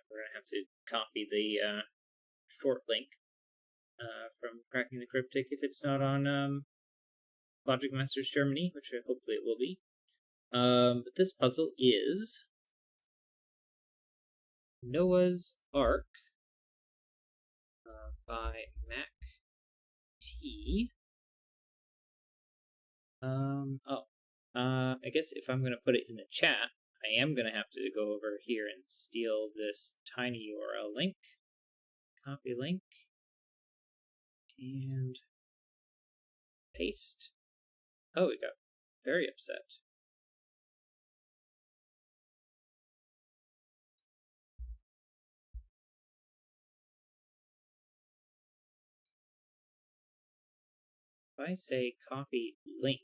We're going to have to copy the short link from Cracking the Cryptic if it's not on Logic Masters Germany, which hopefully it will be. But this puzzle is Noah's Ark by Mac T. I guess if I'm going to put it in the chat, I am going to have to go over here and steal this tiny URL link. Copy link. And paste. Oh, we got very upset. If I say copy link,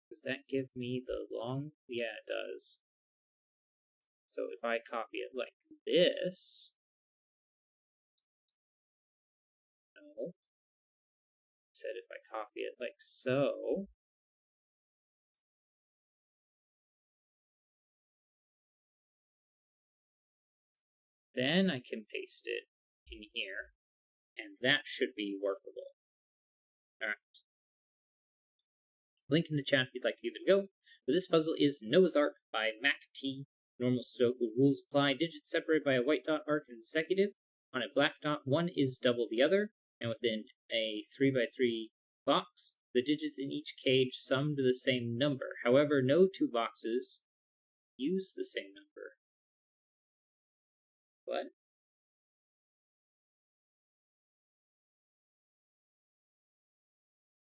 does that give me the long? Yeah, it does. So if I copy it like this, no. Said if I copy it like so, then I can paste it in here, and that should be workable. Alright. Link in the chat if you'd like to give it a go. But this puzzle is Noah's Ark by Mac T. Normal Sudoku rules apply. Digits separated by a white dot are consecutive. On a black dot, one is double the other, and within a 3x3 box, the digits in each cage sum to the same number. However, no two boxes use the same number. What?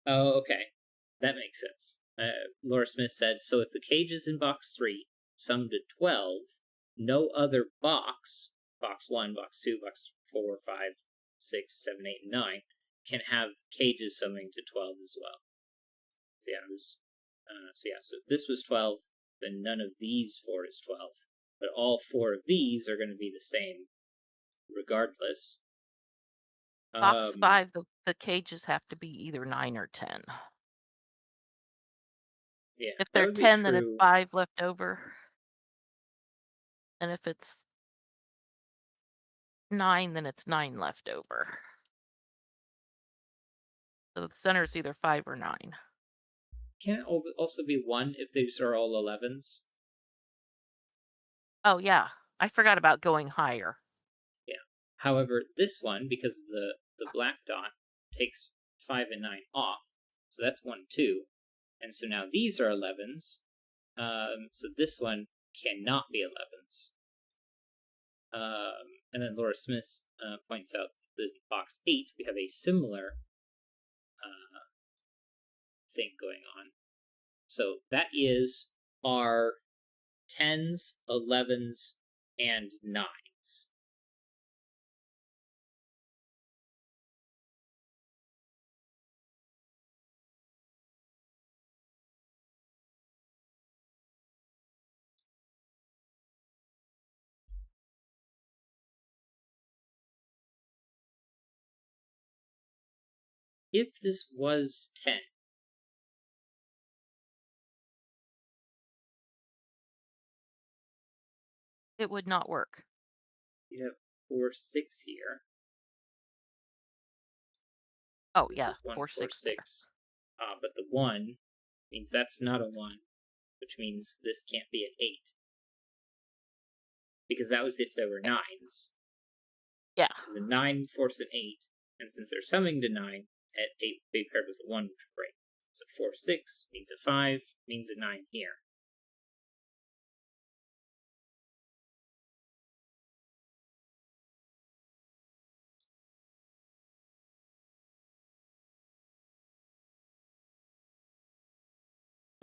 Oh, okay. That makes sense. Laura Smith said, so if the cages in box 3 sum to 12, no other box 1, box 2, box 4, 5, 6, 7, 8, and 9, can have cages summing to 12 as well. So yeah, so if this was 12, then none of these 4 is 12. But all 4 of these are going to be the same regardless. Box 5, the cages have to be either 9 or 10. Yeah, If that they're would be 10, then it's true. 5 left over. And if it's 9, then it's 9 left over. So the center is either 5 or 9. Can it also be 1 if these are all 11s? Oh, yeah. I forgot about going higher. Yeah. However, this one, because the black dot takes 5 and 9 off, so that's 1, 2. And so now these are 11s. So this one cannot be 11s. And then Laura Smith points out that in box 8, we have a similar thing going on. So that is our 10s, 11s, and 9s. If this was 10, It would not work. you have 4, 6 here. Oh, This yeah. is 1, 4, 4, 6 there. 6. But the 1 means that's not a 1, which means this can't be an 8. Because that was if there were 9s. Yeah. Because a 9 forced an 8, and since they're summing to 9, at 8 would be paired with a 1, which would break. So 4, 6 means a 5, means a 9 here.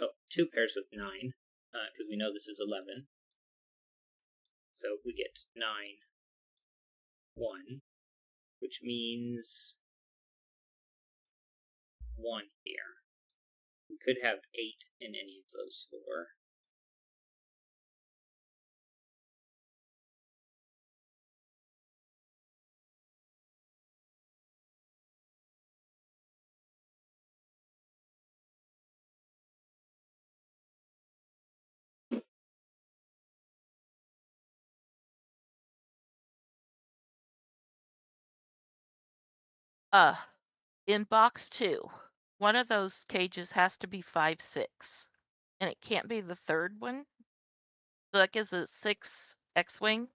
Oh, 2 pairs with 9, because we know this is 11. So we get 9, 1, which means 1 here. We could have 8 in any of those 4. In box 2, one of those cages has to be 5, 6. And it can't be the third one. So that gives us 6 X-Wing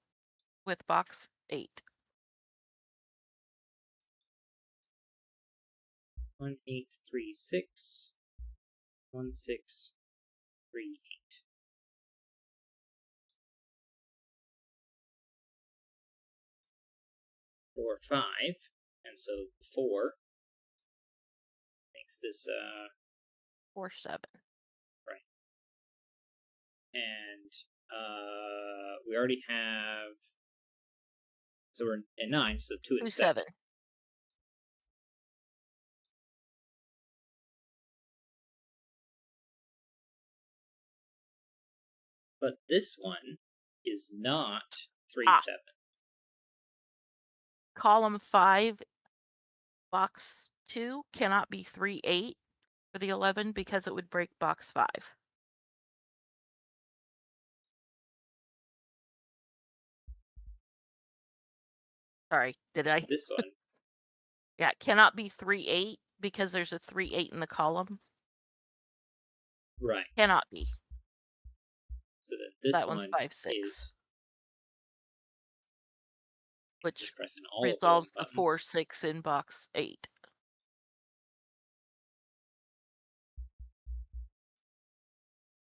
with box 8. 1, 8, 3, 6. 1, 6, 3, 8. 4, 5. And so 4 makes this 4, 7. right. And we already have, so we're at 9, so 2 and 2, 7. 7. But this one is not 3, 7. Column 5, box 2 cannot be 3, 8 for the 11 because it would break box 5. Sorry, did I? This one, Yeah, it cannot be 3, 8 because there's a 3, 8 in the column. right. Cannot be. So that this That one's one 5, 6. is, Which just pressing all of the wrong resolves the buttons. 4, 6 in box 8.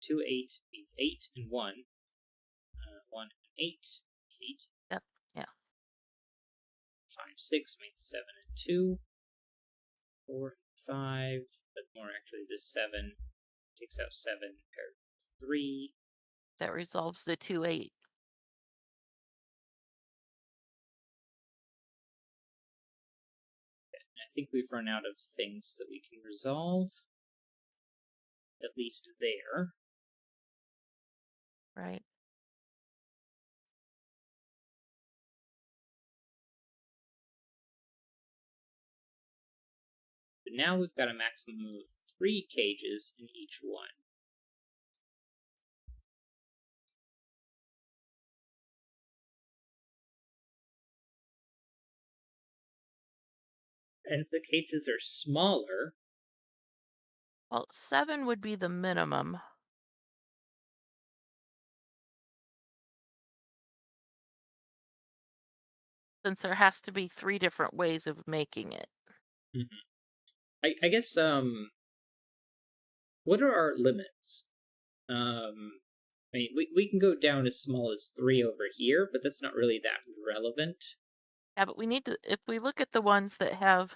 2, 8 means 8 and 1. 1 and 8, 8. Yep. Yeah. 5, 6 means 7 and 2. 4 and 5, but more actually, this 7 takes out 7 paired with 3. That resolves the 2, 8. I think we've run out of things that we can resolve. At least there. Right. But now we've got a maximum of 3 cages in each one. And if the cages are smaller, Well, 7 would be the minimum. Since there has to be 3 different ways of making it. I guess, what are our limits? I mean, we can go down as small as 3 over here, but that's not really that relevant. Yeah, but we need to, if we look at the ones that have,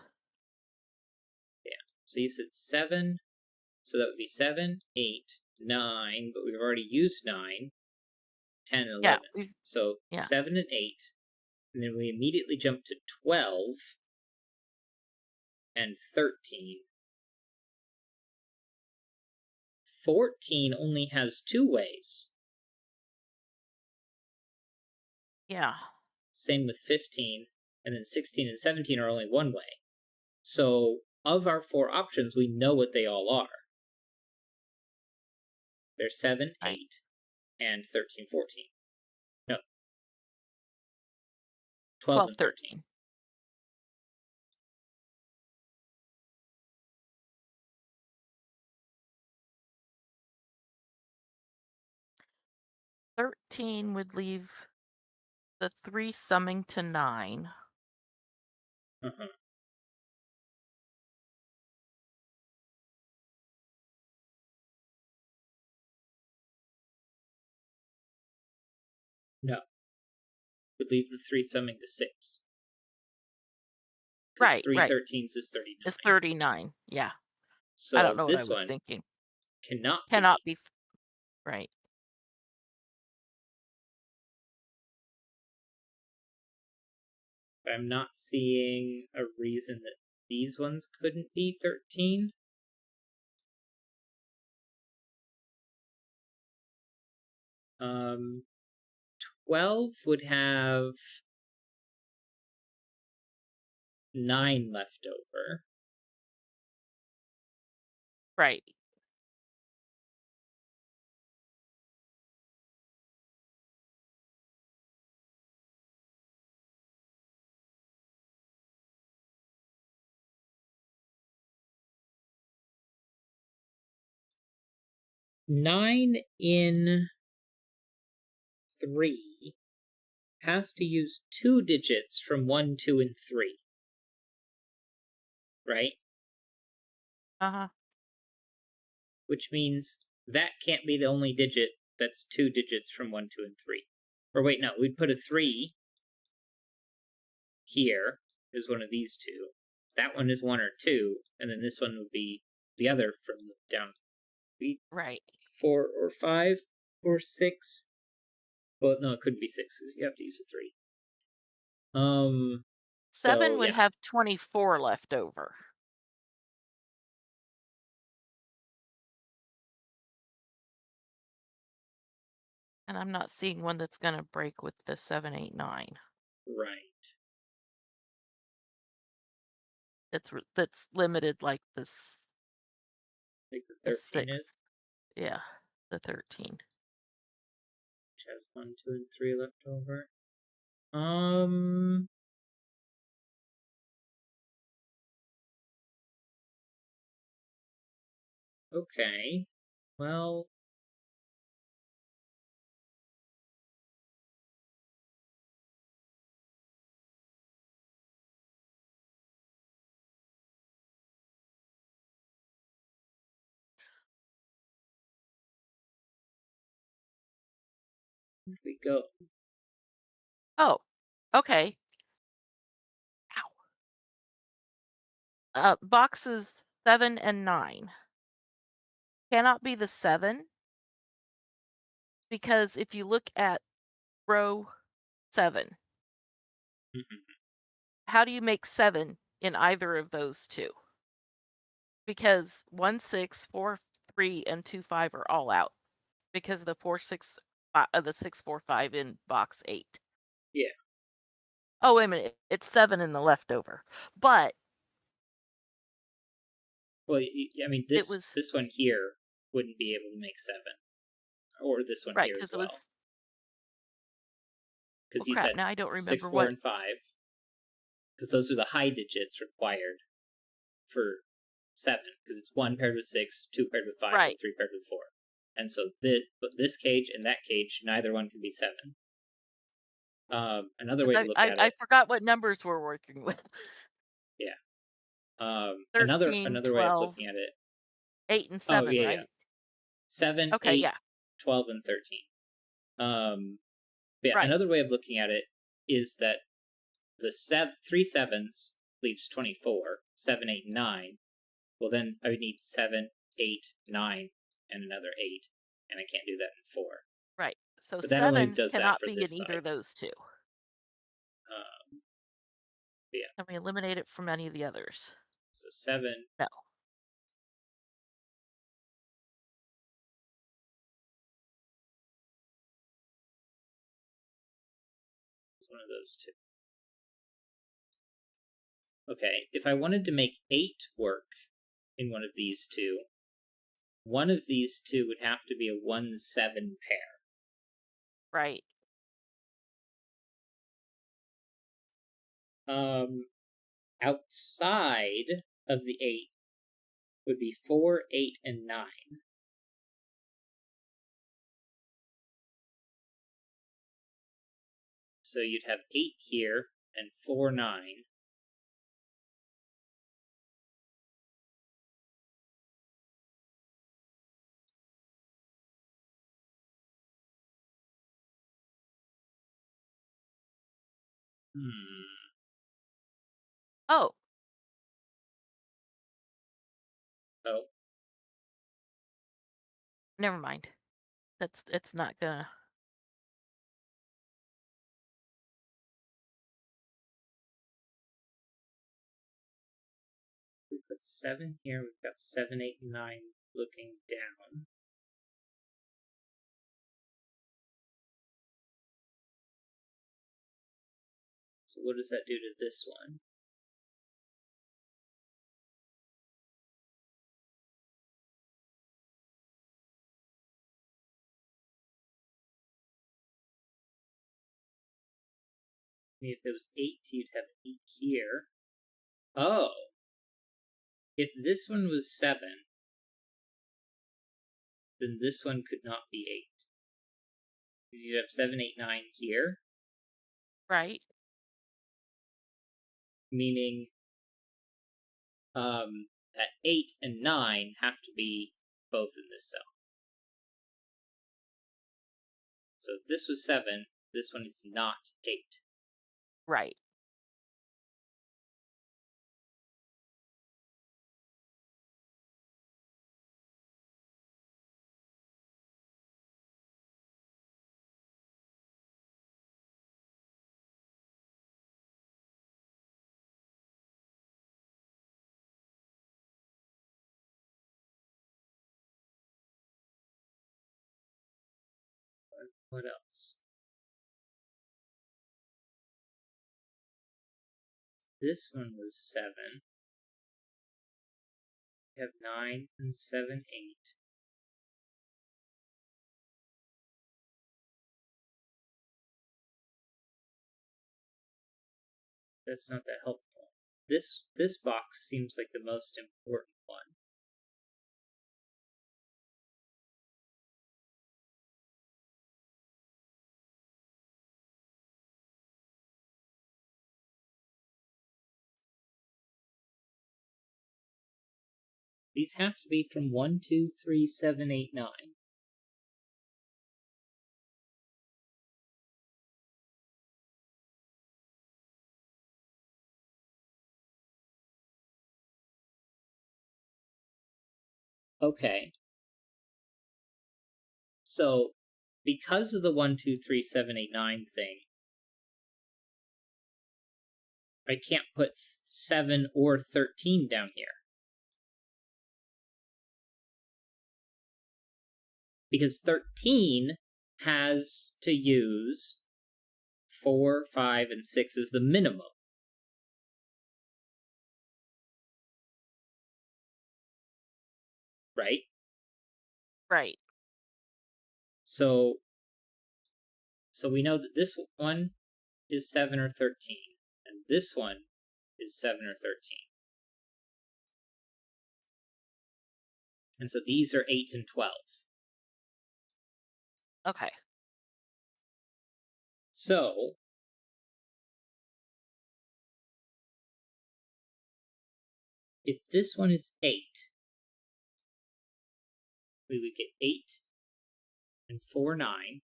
So you said 7, so that would be 7, 8, 9, but we've already used 9, 10, and 11. yeah, So yeah. 7 and 8, and then we immediately jump to 12 and 13. 14 only has 2 ways. Yeah. Same with 15, and then 16 and 17 are only 1 way. So, of our 4 options, we know what they all are. They're 7, Right. 8, and 13, 14. No. 12 and 13. "13 would leave the 3 summing to 9. Uh-huh. No. Would leave the 3 summing to 6. Because Right, 3 right. 13s is 39. It's 39, yeah. So I don't know what I this was one thinking. cannot Cannot be. be right. I'm not seeing a reason that these ones couldn't be 13. Um, 12 would have 9 left over. Right. Nine in 3 has to use 2 digits from 1, 2, and 3. Right? Uh-huh. Which means that can't be the only digit that's 2 digits from 1, 2, and 3. Or wait, no, we'd put a 3 here is one of these two. That one is 1 or 2, and then this one would be the other from down. Right. 4 or 5 or 6. Well, no, it couldn't be 6 because you have to use a 3. 7 So would yeah, have 24 left over. And I'm not seeing one that's going to break with the 7, 8, 9. right. That's limited like this Like the the 13 6. is, Yeah, the 13. which has 1, 2, and 3 left over. Um, okay. Well, here we go. Oh, okay. Boxes 7 and 9 cannot be the 7 because if you look at row 7, Mhm. how do you make 7 in either of those two? Because 1, 6, 4, 3, and 2, 5 are all out because of the 4, 6, the 6, 4, 5 in box 8. Yeah. Oh, wait a minute. It's 7 in the leftover. But Well, I mean, it this was this one here wouldn't be able to make 7, or this one right here as because it well, was. because Well, you crap. said Now I don't 6, remember 4, what. and 5, because those are the high digits required for 7, because it's 1 paired with 6, 2 paired with 5, and Right. 3 paired with 4. And so this cage and that cage, neither one can be 7. Another way to Because look I at I it, forgot what numbers we're working with. yeah. 13, Another way of 12, looking at it. 8, and Oh 7, yeah, yeah. right? 7, Okay, 8, yeah. 12, and 13. But yeah, Right. another way of looking at it is that the 3 sevens leaves 24. 7, 8, and 9. Well, then I would need 7, 8, 9, and another 8, and I can't do that in 4. Right. So But that only 7 does that cannot for be in this either side. of those two. Um, yeah. Can we eliminate it from any of the others? So 7. No. Is one of those two. Okay, if I wanted to make 8 work in one of these two would have to be a 1-7 pair. Right. Outside of the 8 would be 4, 8, and 9. So you'd have 8 here and 4, 9. Hmm. Oh, Oh, never mind. It's not gonna. we put 7 here. We've got 7, 8, and 9 looking down. So what does that do to this one? I mean, if it was 8, you'd have 8 here. Oh, if this one was 7, then this one could not be 8. Because you'd have 7, 8, 9 here, Right. meaning that 8 and 9 have to be both in this cell. So if this was 7, this one is not 8. Right. What else? This one was 7. We have 9 and 7, 8. That's not that helpful. This box seems like the most important one. These have to be from 1, 2, 3, 7, 8, 9. Okay. So, because of the 1, 2, 3, 7, 8, 9 thing, I can't put 7 or 13 down here. Because 13 has to use 4, 5, and 6 as the minimum. Right? Right. So we know that this one is 7 or 13, and this one is 7 or 13. And so these are 8 and 12. Okay. So, if this one is 8, we would get 8 and 4, 9.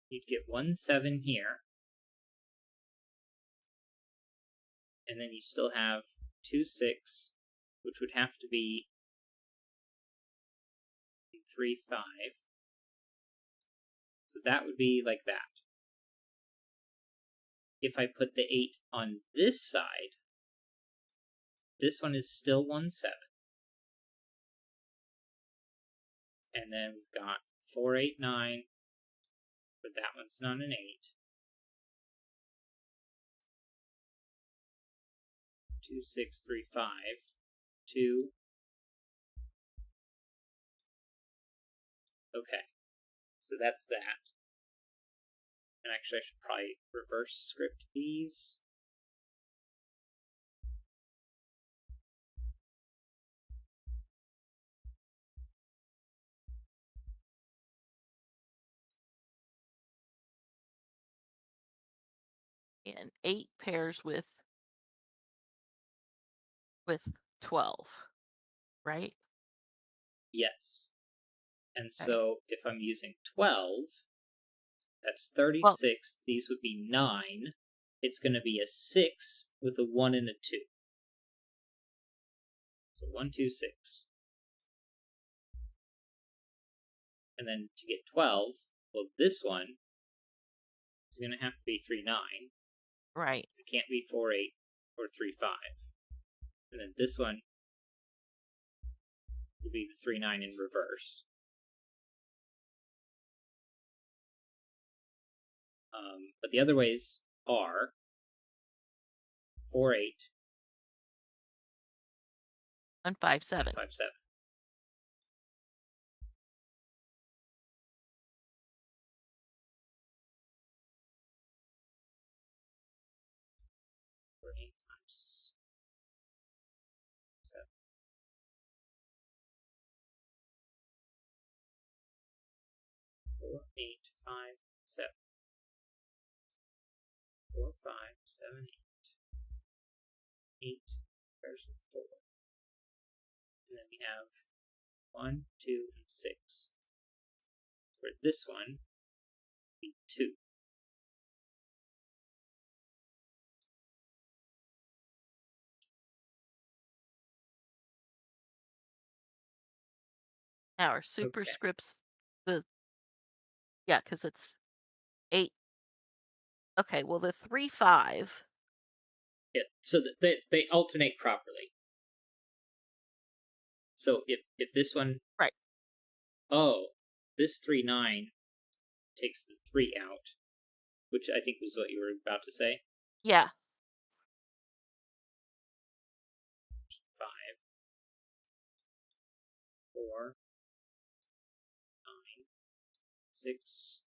You'd get 1, 7 here. And then you still have 2, 6, which would have to be 3, 5. So that would be like that. If I put the 8 on this side, this one is still 1, 7. And then we've got 4, 8, 9, but that one's not an 8. 2, 6, 3, 5, 2. Okay, so that's that. And actually, I should probably reverse script these. And 8 pairs with 12, right? Yes. And Okay. so if I'm using 12, that's Well, 36. These would be 9. It's going to be a 6 with a 1 and a 2. So 1, 2, 6. And then to get 12, well, this one is going to have to be 3, 9. right. It can't be 4, 8 or 3, 5. And then this one will be the 3, 9 in reverse. But the other ways are 4, 8, 1, 5, 7. 5, 7. Four, 8 times 7. 4, 8, 5, 7. 4, 5, 7, 8. 8 pairs of 4. And then we have 1, 2, and 6. For this one, be 2. Now our Okay. superscripts, because it's 8. Okay, well, the 3, 5. Yeah, so they alternate properly. So if this one, Right. oh, this 3, 9 takes the 3 out, which I think was what you were about to say. Yeah. 5, 4, 9, 6.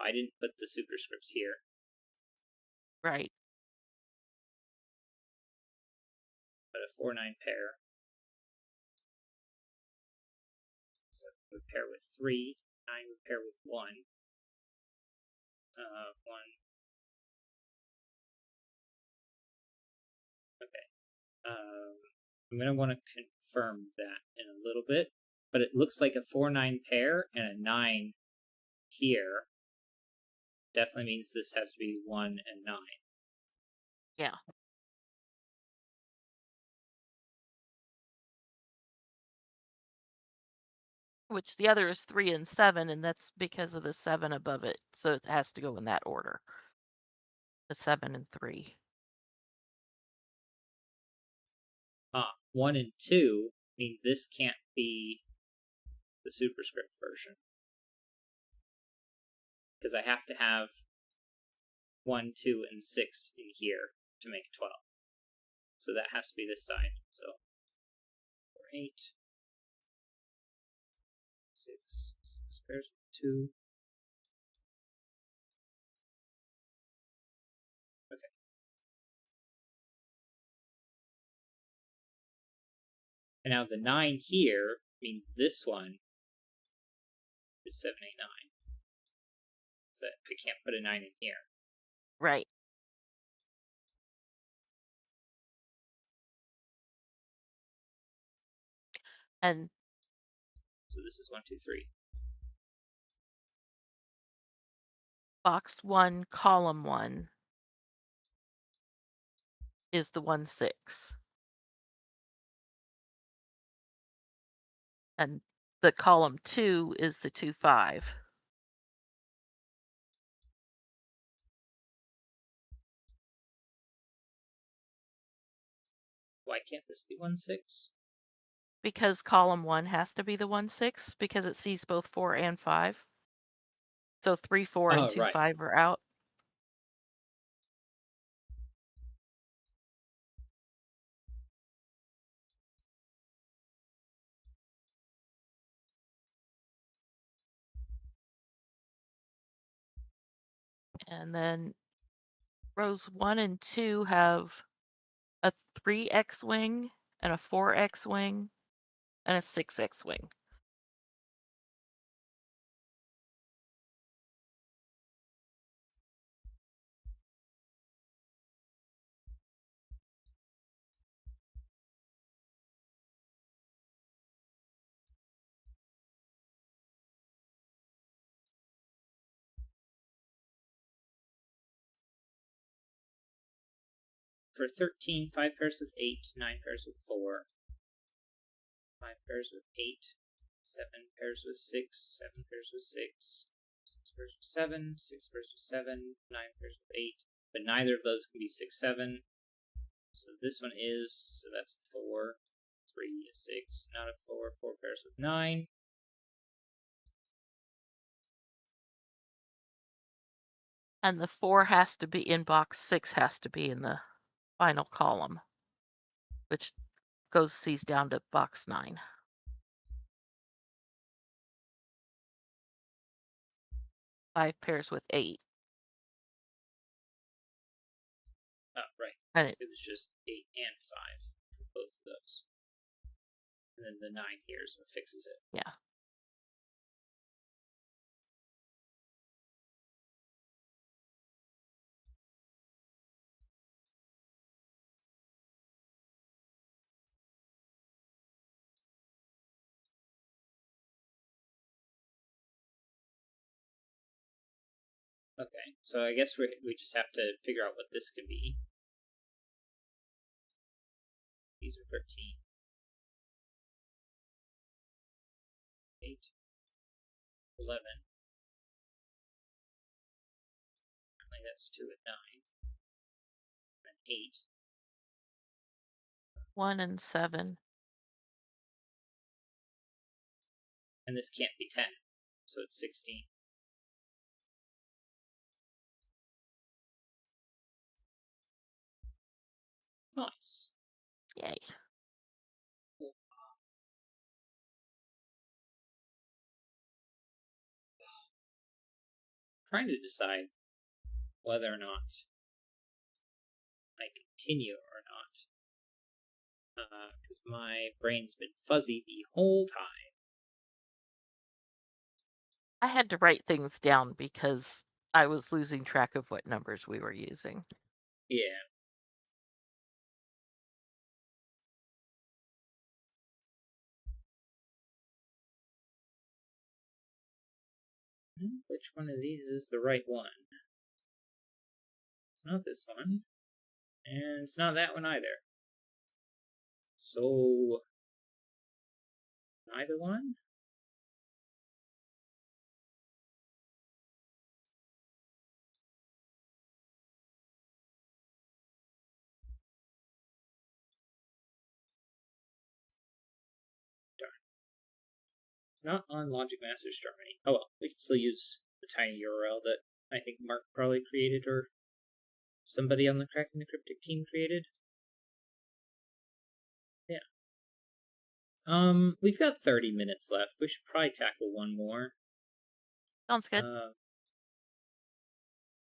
I didn't put the superscripts here. Right. But a 4-9 pair. So would pair with 3. 9 would pair with 1. 1. Okay. I'm going to want to confirm that in a little bit. But it looks like a 4-9 pair and a 9 here. Definitely means this has to be 1 and 9. Yeah. Which the other is 3 and 7, and that's because of the 7 above it. So it has to go in that order. The 7 and 3. 1 and 2 means this can't be the superscript version. Because I have to have 1, 2, and 6 in here to make 12. So that has to be this side. So 4, 8, 6, 6 pairs with 2. Okay. And now the 9 here means this one is 7, 8, 9. So I can't put a 9 in here. Right. And so this is 1, 2, 3. box 1, column 1 is the 1, 6. And the column 2 is the 2, 5. Why can't this be 1, 6? Because column 1 has to be the 1, 6 because it sees both 4 and 5. So 3, 4, and 2, Right. 5 are out. And then rows 1 and 2 have a 3 X-wing and a 4 X-wing and a 6 X-wing. For 13, 5 pairs with 8, 9 pairs with 4, 5 pairs with 8, 7 pairs with 6, 7 pairs with 6, 6 pairs with 7, 6 pairs with 7, 9 pairs with 8. But neither of those can be 6, 7. So this one is, so that's 4, 3 is 6, not a 4, 4 pairs with 9. And the 4 has to be in box 6, has to be in the final column, which sees down to box 9. 5 pairs with 8. Right. And it was just 8 and 5 for both of those. And then the 9 here is what fixes it. Yeah. Okay, so I guess we just have to figure out what this could be. These are 13. 8. 11. Apparently that's 2 and 9. And 8. 1 and 7. And this can't be 10, so it's 16. Nice. Yay. Trying to decide whether or not I continue or not. Because my brain's been fuzzy the whole time. I had to write things down because I was losing track of what numbers we were using. Yeah. Which one of these is the right one? It's not this one. And it's not that one either. So, neither one? Darn. Not on Logic Masters Germany. Oh well, we can still use the tiny URL that I think Mark probably created, or somebody on the Cracking the Cryptic team created. Yeah. We've got 30 minutes left. We should probably tackle one more. Sounds good.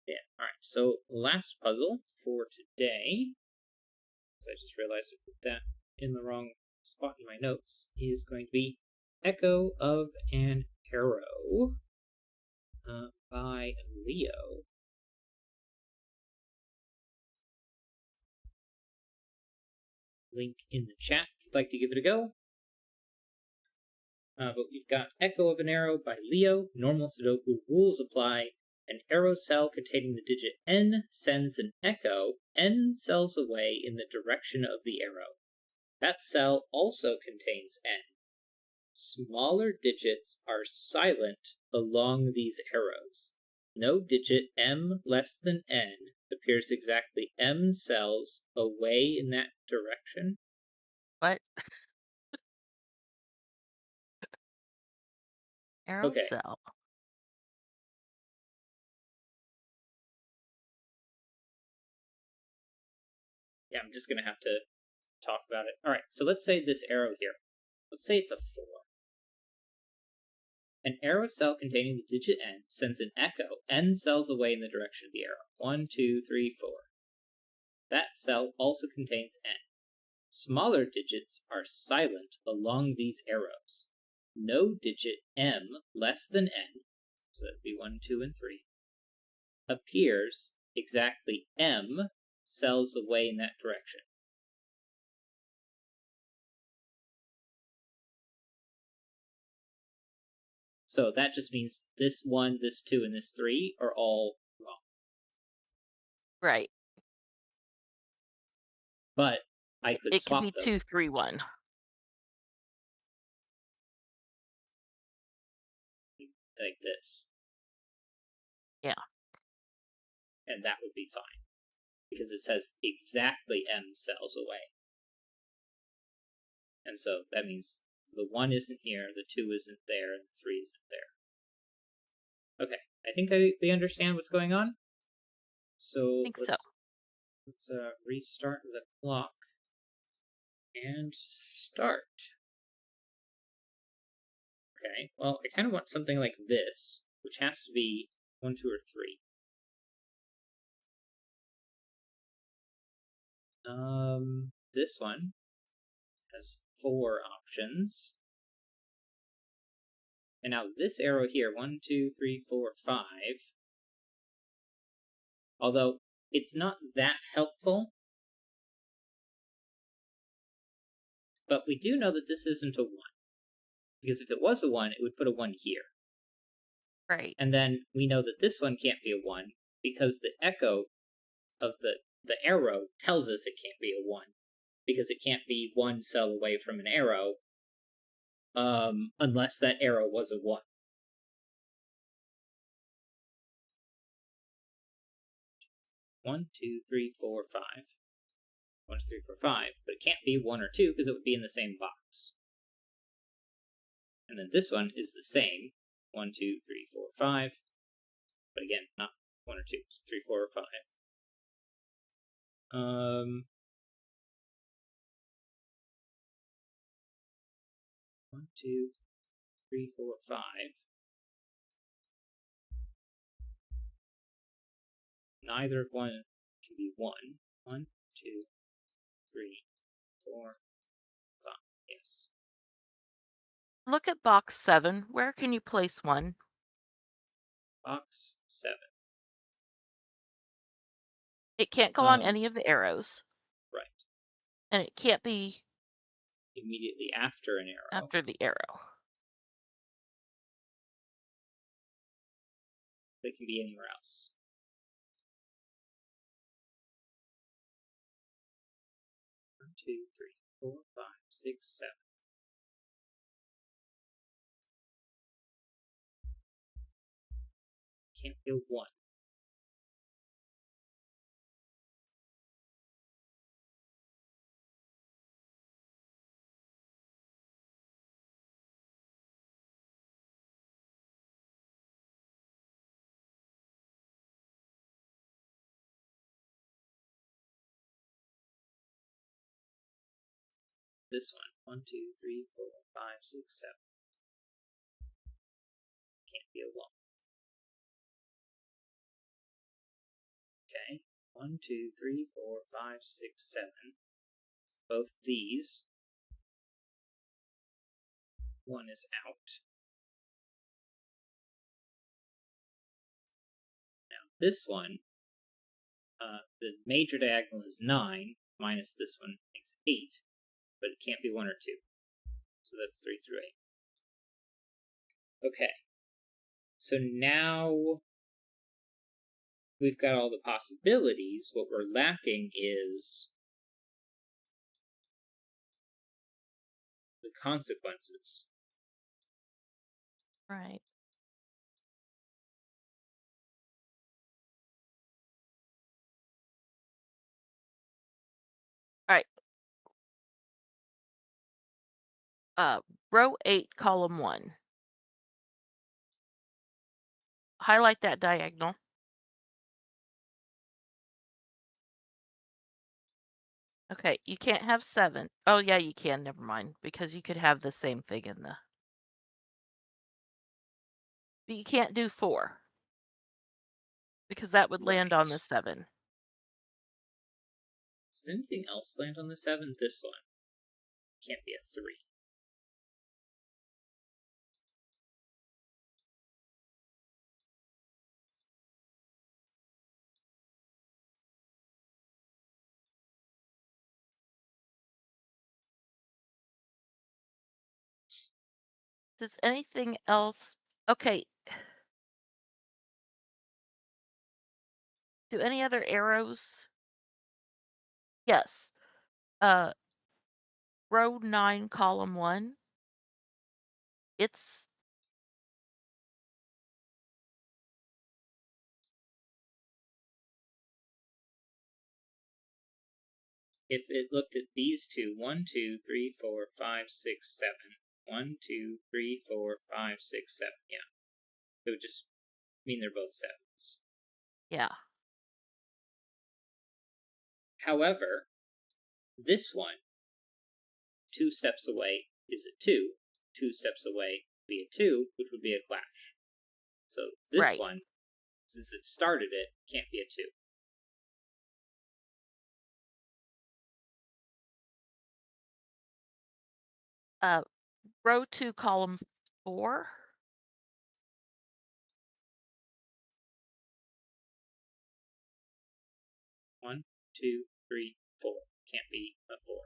Yeah, alright, so last puzzle for today, because I just realized I put that in the wrong spot in my notes, is going to be Echo of an Arrow by Leo. Link in the chat if you'd like to give it a go. But we've got Echo of an Arrow by Leo. Normal Sudoku rules apply. An arrow cell containing the digit N sends an echo N cells away in the direction of the arrow. That cell also contains N. Smaller digits are silent along these arrows. No digit M less than N appears exactly M cells away in that direction. What? Arrow Okay. cell. Yeah, I'm just going to have to talk about it. All right, so let's say this arrow here. Let's say it's a 4. An arrow cell containing the digit N sends an echo N cells away in the direction of the arrow. 1, 2, 3, 4. That cell also contains N. Smaller digits are silent along these arrows. No digit M less than N, so that would be 1, 2, and 3, appears exactly M cells away in that direction. So that just means this 1, this 2, and this 3 are all wrong. Right. But I could It could swap be them. 2, 3, 1. Like this. Yeah. And that would be fine. Because it says exactly M cells away. And so that means the 1 isn't here, the 2 isn't there, and the 3 isn't there. Okay, I think we understand what's going on. So I think so. let's restart the clock and start. Okay, well, I kind of want something like this, which has to be 1, 2, or 3. This one has 4 options. And now this arrow here, 1, 2, 3, 4, 5. Although it's not that helpful. But we do know that this isn't a 1. Because if it was a 1, it would put a 1 here. Right. And then we know that this one can't be a 1 because the echo of the arrow tells us it can't be a 1. Because it can't be 1 cell away from an arrow unless that arrow was a 1. One, two, three, four, 5. 1, 2, 3, 4, 5. But it can't be 1 or 2 because it would be in the same box. And then this one is the same. 1, 2, 3, 4, 5. But again, not 1 or 2, so 3, 4, or 5. 1, 2, 3, 4, 5. Neither of one can be 1. 1, 2, 3, 4, 5. Yes. Look at box 7. Where can you place 1? Box 7. It can't go on any of the arrows, Right. and it can't be Immediately after an arrow. after the arrow. But it can be anywhere else. One, 2, 3, 4, 5, 6, 7. Can't be a 1. This one. 1, 2, 3, 4, 5, 6, 7. Can't be a 1. Okay. 1, 2, 3, 4, 5, 6, 7. Both these. 1 is out. Now this one, the major diagonal is 9, minus this one makes 8, but it can't be 1 or 2. So that's 3 through 8. Okay. So now we've got all the possibilities. What we're lacking is the consequences. Right. All right. Row 8, column 1. Highlight that diagonal. Okay, you can't have 7. Oh, yeah, you can. Never mind, because you could have the same thing in the... But you can't do 4, because that would land on the 7. Does anything else land on the 7? This one. Can't be a 3. Does anything else... Okay. Do any other arrows? Yes. Row 9, column 1. It's... If it looked at these two, 1, 2, 3, 4, 5, 6, 7. 1, 2, 3, 4, 5, 6, 7. Yeah. It would just mean they're both 7s. Yeah. However, this one, 2 steps away, is a 2. 2 steps away would be a 2, which would be a clash. So this Right. one, since it started it, can't be a 2. Row 2, column 4. 1, 2, 3, 4. Can't be a 4.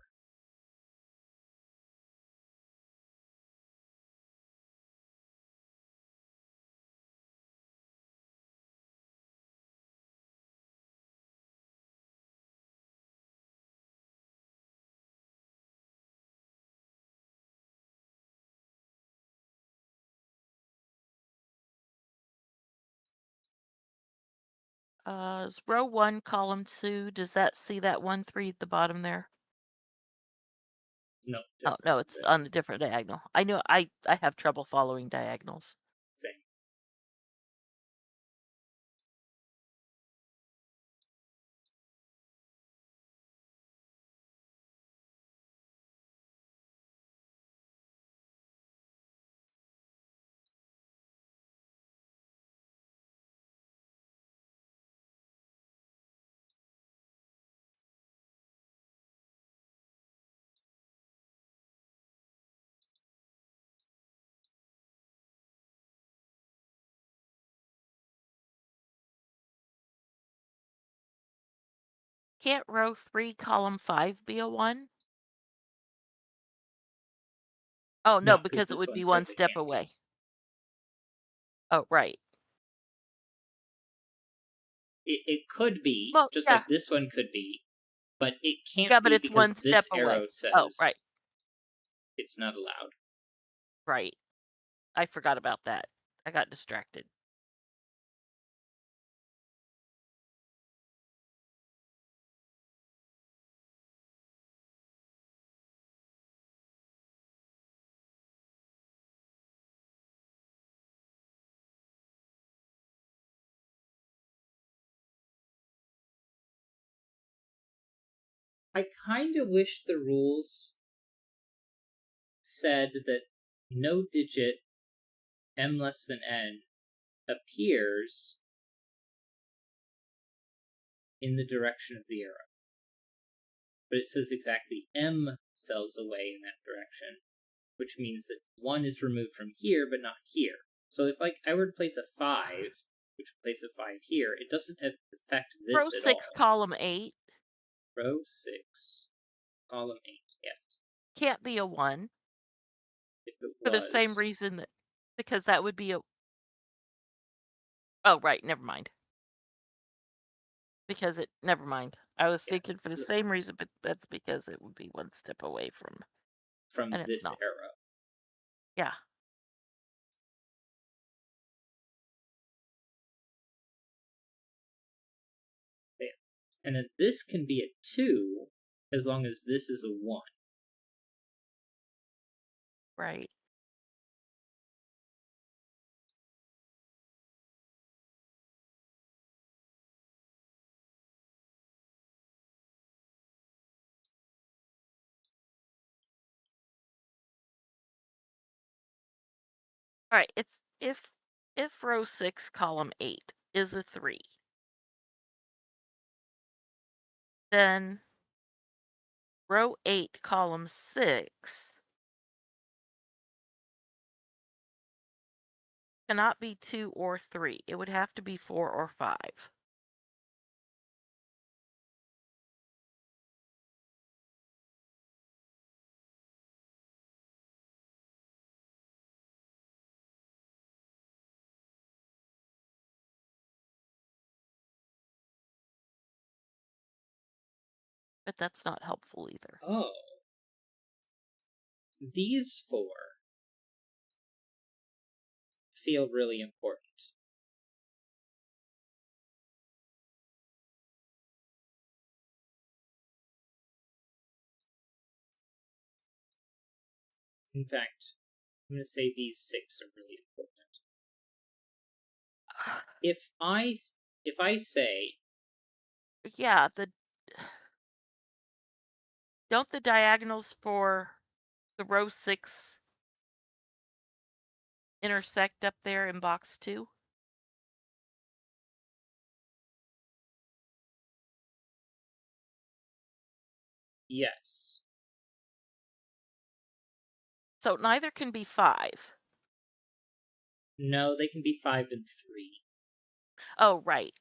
Is row 1, column 2, does that see that 1, 3 at the bottom there? No, Oh, just no, this is it's it. on a different diagonal. I know I have trouble following diagonals. Same. Can't row 3, column 5 be a 1? Oh, no, No, because because it this would one be one says it step can't be. away. Oh, right. It could be, Well, just yeah. like this one could be, but it can't Yeah, but be it's one because step this away. arrow Oh, says right, it's not allowed. right. I forgot about that. I got distracted. I kind of wish the rules said that no digit m less than n appears in the direction of the arrow. But it says exactly m cells away in that direction, which means that 1 is removed from here, but not here. So if I were to place a 5, which would place a 5 here, it doesn't affect Row this at 6, all. column 8 Row 6, column 8, yes. can't be a 1 If it for the same was, reason that because that would be a Oh, right, never mind. Because it never mind. I was yeah, thinking for the same reason, but that's because it would be one step away from from and it's this not. arrow. Yeah. Yeah. And then this can be a 2 as long as this is a 1. Right. All right. If row 6, column 8 is a 3, then row 8, column 6 cannot be 2 or 3. It would have to be 4 or 5. But that's not helpful either. Oh. These 4 feel really important. In fact, I'm going to say these 6 are really important. If I say Yeah, don't the diagonals for the row 6 intersect up there in box 2? yes, So neither can be 5. no, they can be 5 and 3. Oh, right.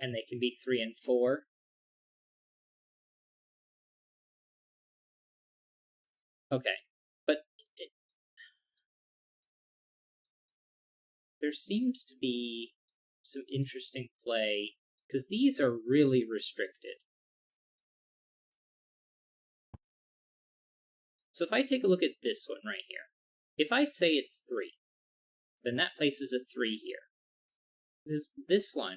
And they can be 3 and 4. Okay, but there seems to be some interesting play because these are really restricted. So if I take a look at this one right here, if I say it's 3, then that places a 3 here. This one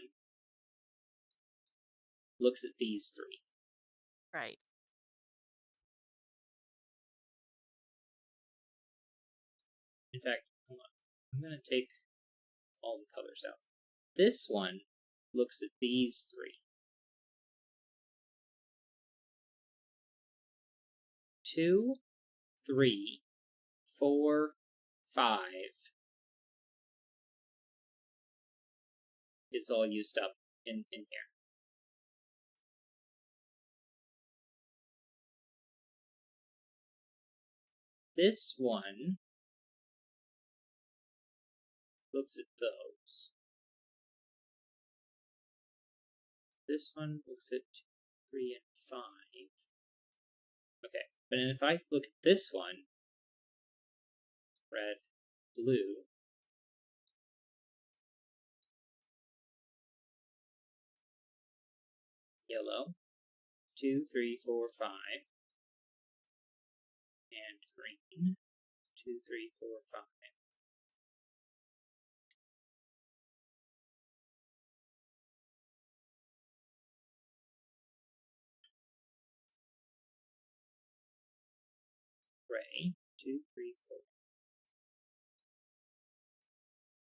looks at these three. Right. In fact, hold on. I'm going to take all the colors out. This one looks at these three. 2, 3, 4, 5 is all used up in here. This one looks at those. This one looks at 2, 3, and 5. Okay, but then if I look at this one, red, blue, yellow, 2, 3, 4, 5, and green, 2, 3, 4, 5. Gray, 2, 3, 4.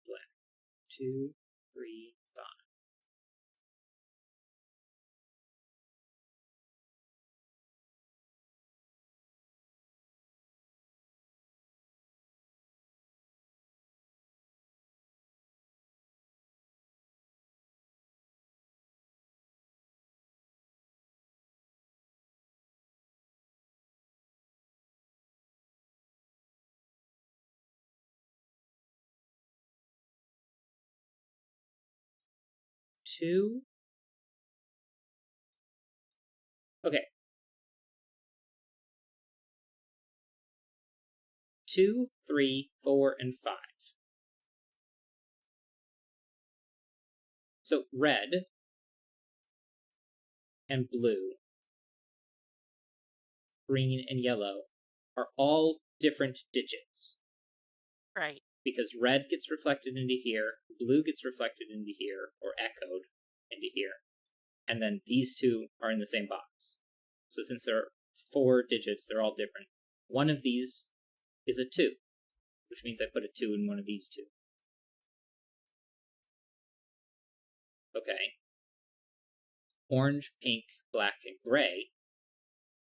Black, 2, 3, 5. Two. Okay. 2, 3, 4, and 5. So red and blue, green and yellow are all different digits. Right. Because red gets reflected into here, blue gets reflected into here, or echoed into here. And then these two are in the same box. So since there are 4 digits, they're all different. One of these is a 2, which means I put a 2 in one of these two. Okay. Orange, pink, black, and gray.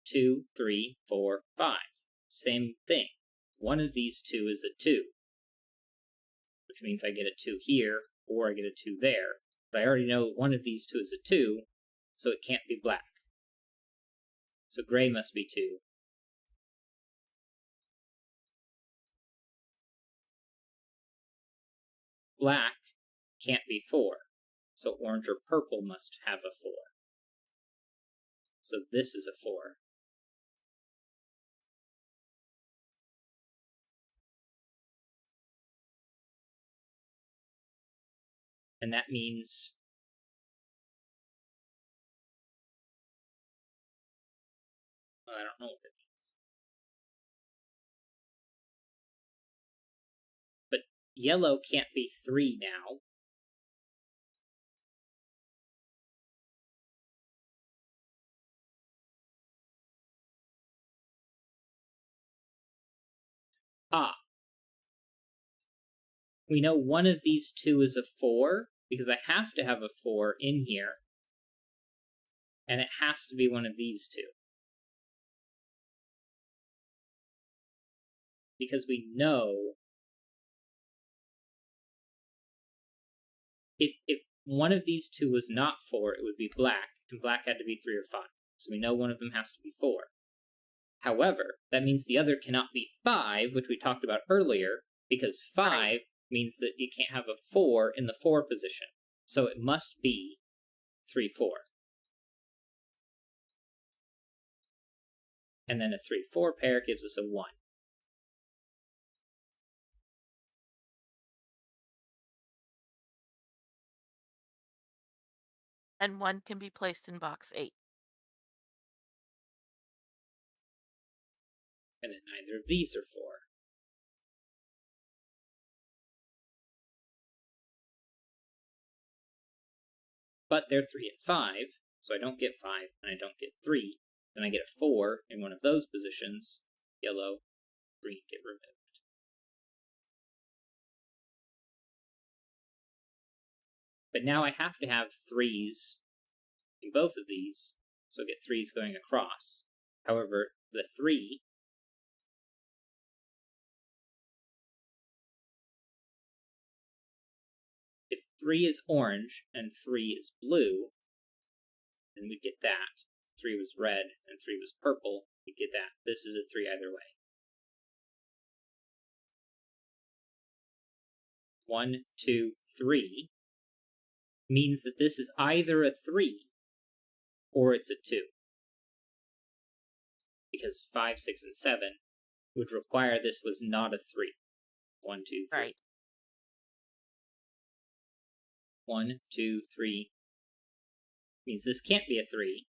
2, 3, 4, 5. Same thing. One of these two is a 2, which means I get a 2 here, or I get a 2 there. But I already know one of these two is a 2, so it can't be black. So gray must be 2. Black can't be 4, so orange or purple must have a 4. So this is a 4. And that means well, I don't know what that means. But yellow can't be 3 now. Ah. We know one of these two is a 4, because I have to have a 4 in here. And it has to be one of these two. Because we know if one of these two was not 4, it would be black, and black had to be 3 or 5. So we know one of them has to be 4. However, that means the other cannot be 5, which we talked about earlier, because 5 means that you can't have a 4 in the 4 position. So it must be 3, 4. And then a 3, 4 pair gives us a 1. And 1 can be placed in box 8. And then neither of these are 4. But they're 3 and 5, So I don't get 5, and I don't get 3. Then I get a 4 in one of those positions. Yellow, green get removed. But now I have to have 3s in both of these, so I get 3s going across. However, the 3 if 3 is orange and 3 is blue, then we'd get that. 3 was red and 3 was purple, we'd get that. This is a 3 either way. 1, 2, 3 means that this is either a 3 or it's a 2. Because 5, 6, and 7 would require this was not a 3. 1, 2, 3. Right. 1, 2, 3 means this can't be a 3.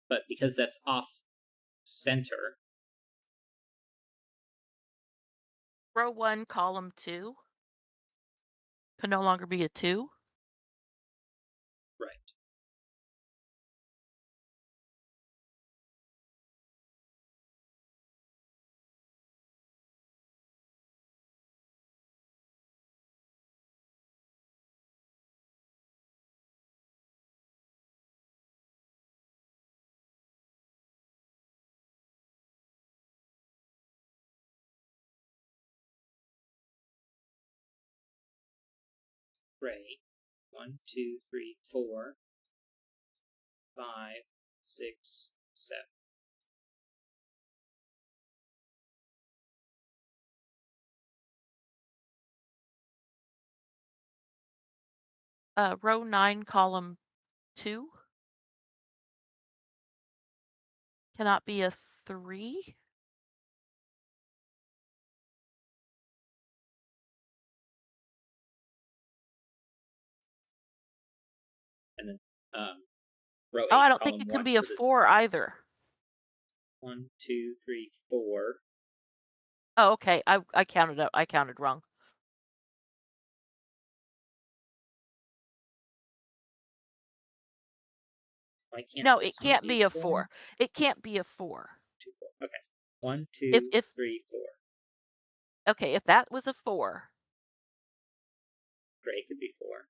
But because that's off center, Row 1, column 2 can no longer be a 2. right. Gray. 1, 2, 3, 4, 5, 6, 7. Row 9, column 2 cannot be a 3. And then row 8, Oh, I don't think column it 1 can be a for the 4 either. 1, 2, 3, 4. Oh, okay. I counted up. I counted wrong. Why can't No, it this one can't be be a 4? 4. It can't be a 4. 2, 4. Okay. 1, If 2, if 3, 4. okay, if that was a 4, Gray could be 4.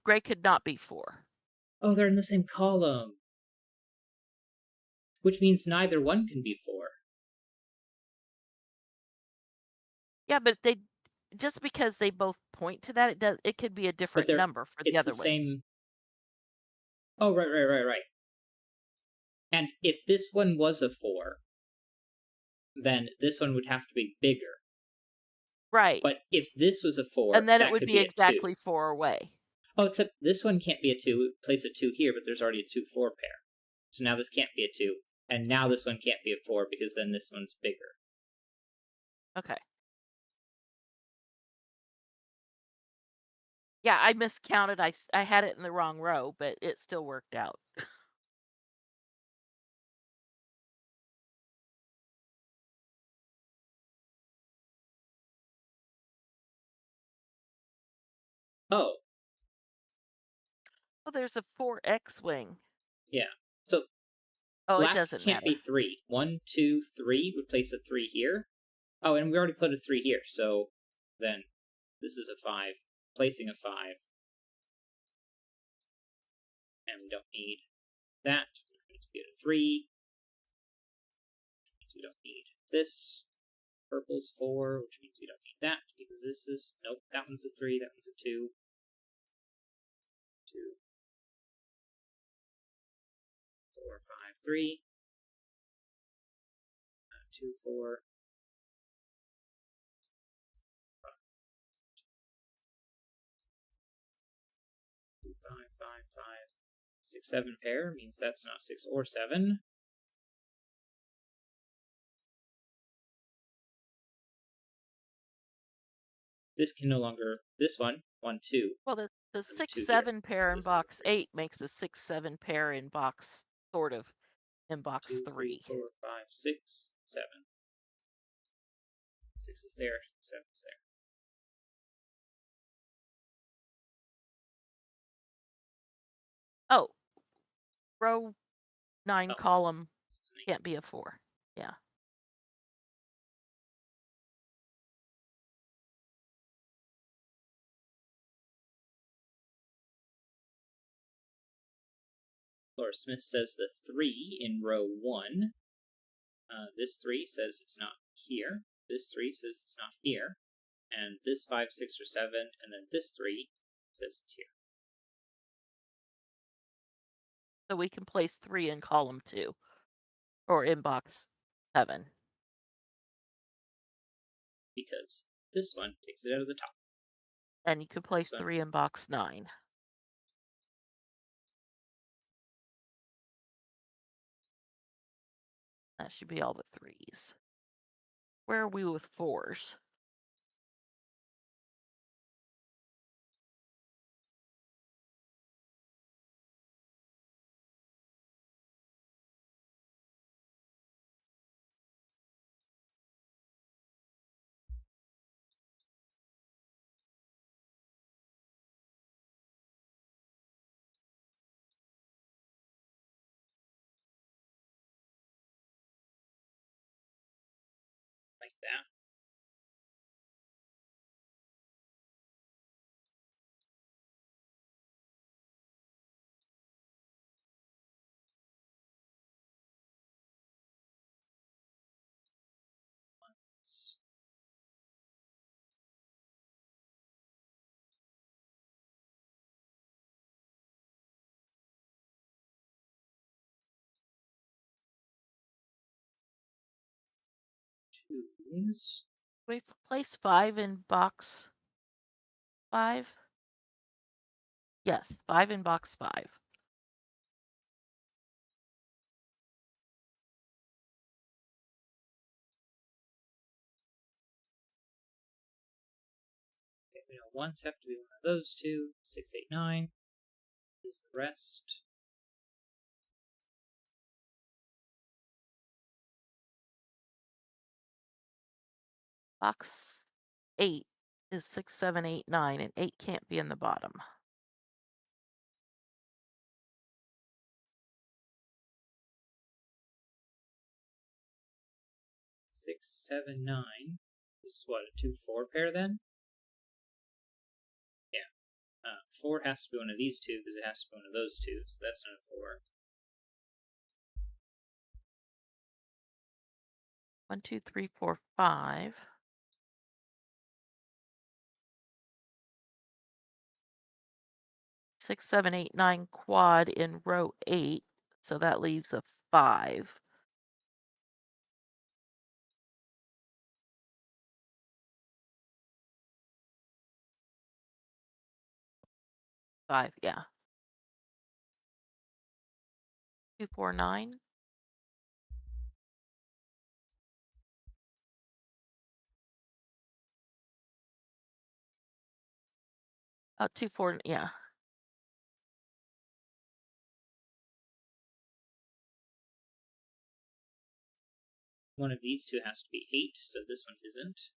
gray could not be 4. Oh, they're in the same column. Which means neither one can be 4. Yeah, but they just because they both point to that, it could be a But different number for the it's the other one. same. Oh, right. And if this one was a 4, then this one would have to be bigger. Right. But if this was a 4, And then it that would could be be a 2. exactly 4 away. Oh, except this one can't be a 2. Place a 2 here, but there's already a 2, 4 pair. So now this can't be a 2. And now this one can't be a 4 because then this one's bigger. Okay. Yeah, I miscounted. I had it in the wrong row, but it still worked out. Oh, Oh, there's a 4x wing. yeah. So Oh, it black doesn't can't matter. be 3. 1, 2, 3 would place a 3 here. Oh, and we already put a 3 here, so then this is a 5. Placing a 5. And we don't need that. We need to be at a 3. Which means we don't need this. Purple's 4, which means we don't need that, because this is... Nope, that one's a 3, that one's a 2. 2. 4, 5, 3. 2, 4. 2, 5, 5, 5. 6, 7 pair means that's not 6 or 7. This can no longer... This one, 1, 2. Well, the And 6 2 here. 7 pair So in this is a box 3. 8 makes a 6 7 pair in box sort of in box 2, 3, 3. 4, 5, 6, 7. 6 is there, 7 is there. Oh, row 9, Oh, column this is an 8. can't be a 4. Yeah. Laura Smith says the 3 in row 1. This 3 says it's not here. This 3 says it's not here. And this 5, 6, or 7, and then this 3 says it's here. So we can place 3 in column 2 or in box 7. Because this one takes it out of the top. And you could place This one 3 in box 9. That should be all the 3s. Where are we with 4s? like that. Twos. We place 5 in box 5? Yes, 5 in box 5. Okay, we know ones have to be one of those two. 6, 8, 9 is the rest. Box 8 is 6, 7, 8, 9, and 8 can't be in the bottom. Six, 7, 9. This is what, a 2, 4 pair then? Yeah. 4 has to be one of these two because it has to be one of those two, so that's not a 4. 1, 2, 3, 4, 5. 6, 7, 8, 9 quad in row 8. So that leaves a 5. 5, yeah. 2, 4, 9. Oh, 2, 4, yeah. One of these two has to be 8, so this one isn't.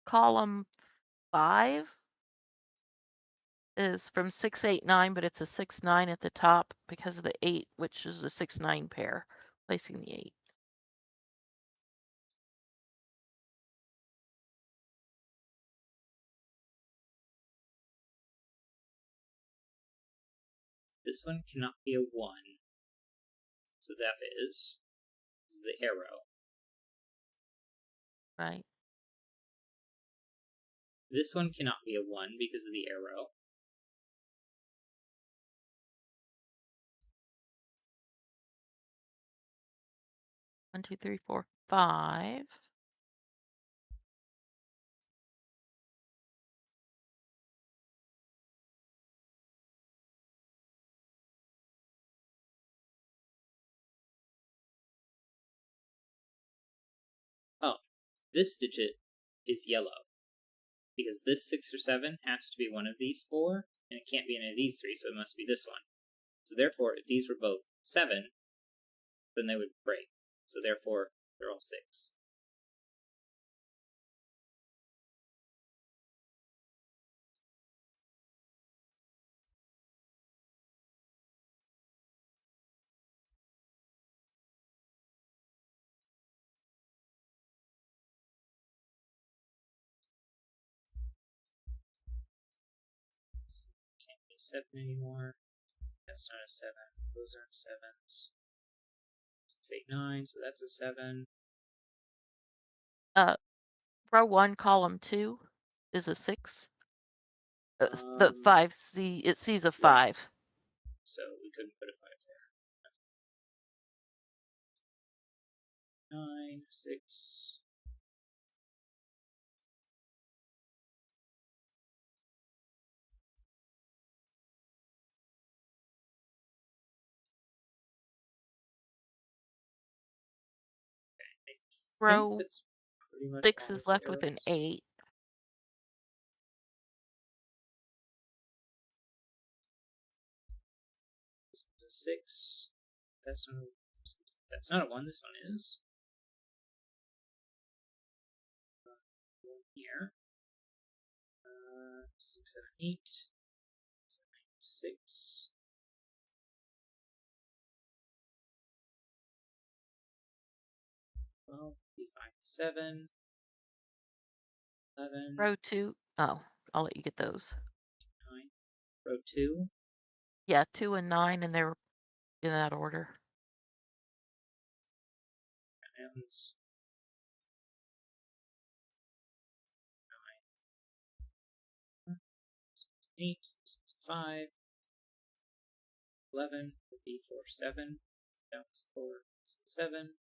Column 5 is from 6, 8, 9, but it's a 6, 9 at the top because of the 8, which is a 6, 9 pair, placing the 8. This one cannot be a 1. So that is the arrow. Right. This one cannot be a 1 because of the arrow. One, 2, 3, 4, 5. Oh, this digit is yellow. Because this 6 or 7 has to be one of these 4, and it can't be any of these 3, so it must be this one. So therefore, if these were both 7, then they would break. So therefore, they're all 6. Can't be 7 anymore. That's not a 7. Those aren't 7s. 6, 8, 9. So that's a 7. Row 1, column 2 is a 6. The 5 it sees a 5. Right. So we couldn't put a 5 there. 9, 6. Row that's pretty much 6 all is of the left with an arrows. 8. This one's a 6. That's not a 1. This one is. One here. 6, 7, 8. 6. Well, 5, 7. 11. Row 2. Oh, I'll let you get those. 9. Row 2. Yeah, 2 and 9, and they're in that order. Mountains. 9. This one's 8. This one's a 5. 11 would be 4, 7. That was 4, 7.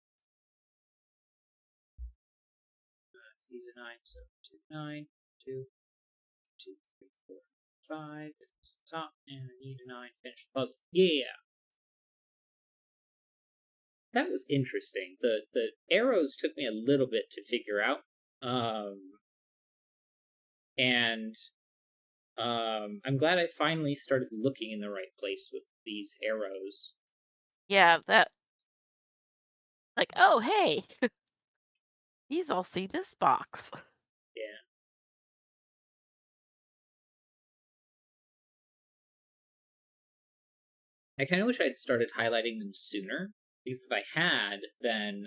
C's a 9, so 2, 9, 2, 2, 3, 4, 5. It's the top, and I need a 9 to finish the puzzle. Yeah! That was interesting. The arrows took me a little bit to figure out. I'm glad I finally started looking in the right place with these arrows. Yeah, that. Like, oh, hey! These all see this box. Yeah. I kind of wish I'd started highlighting them sooner, because if I had, then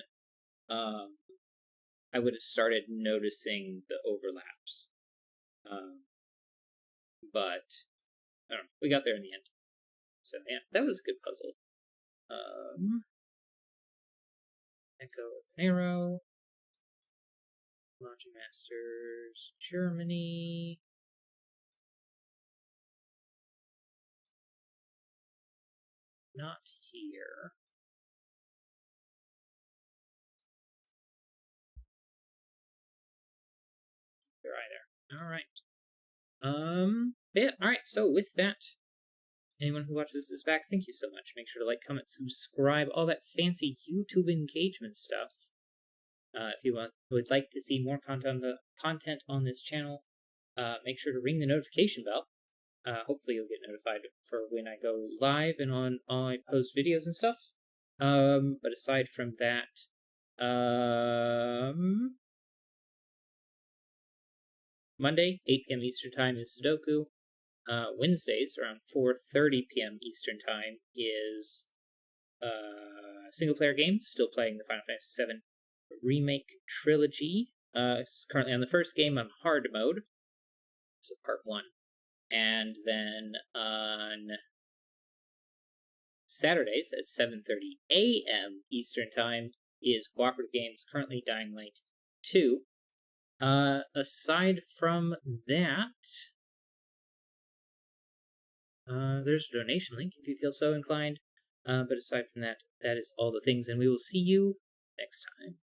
I would have started noticing the overlaps. But I don't know. We got there in the end. So yeah, that was a good puzzle. Echo Arrow. Launching Masters, Germany. Not here. There either. Alright. Yeah, alright, so with that, anyone who watches this back, thank you so much. Make sure to like, comment, subscribe, all that fancy YouTube engagement stuff. If you would like to see more content on this channel, make sure to ring the notification bell. Hopefully you'll get notified for when I go live and on I post videos and stuff. But aside from that, Monday, 8 p.m. Eastern Time is Sudoku. Wednesdays, around 4:30 p.m. Eastern Time, is single-player games. Still playing the Final Fantasy VII Remake Trilogy. It's currently on the first game on hard mode, so part 1. And then on Saturdays at 7:30 a.m. Eastern Time is cooperative games, currently Dying Light 2. Aside from that, there's a donation link if you feel so inclined. But aside from that, that is all the things, and we will see you next time.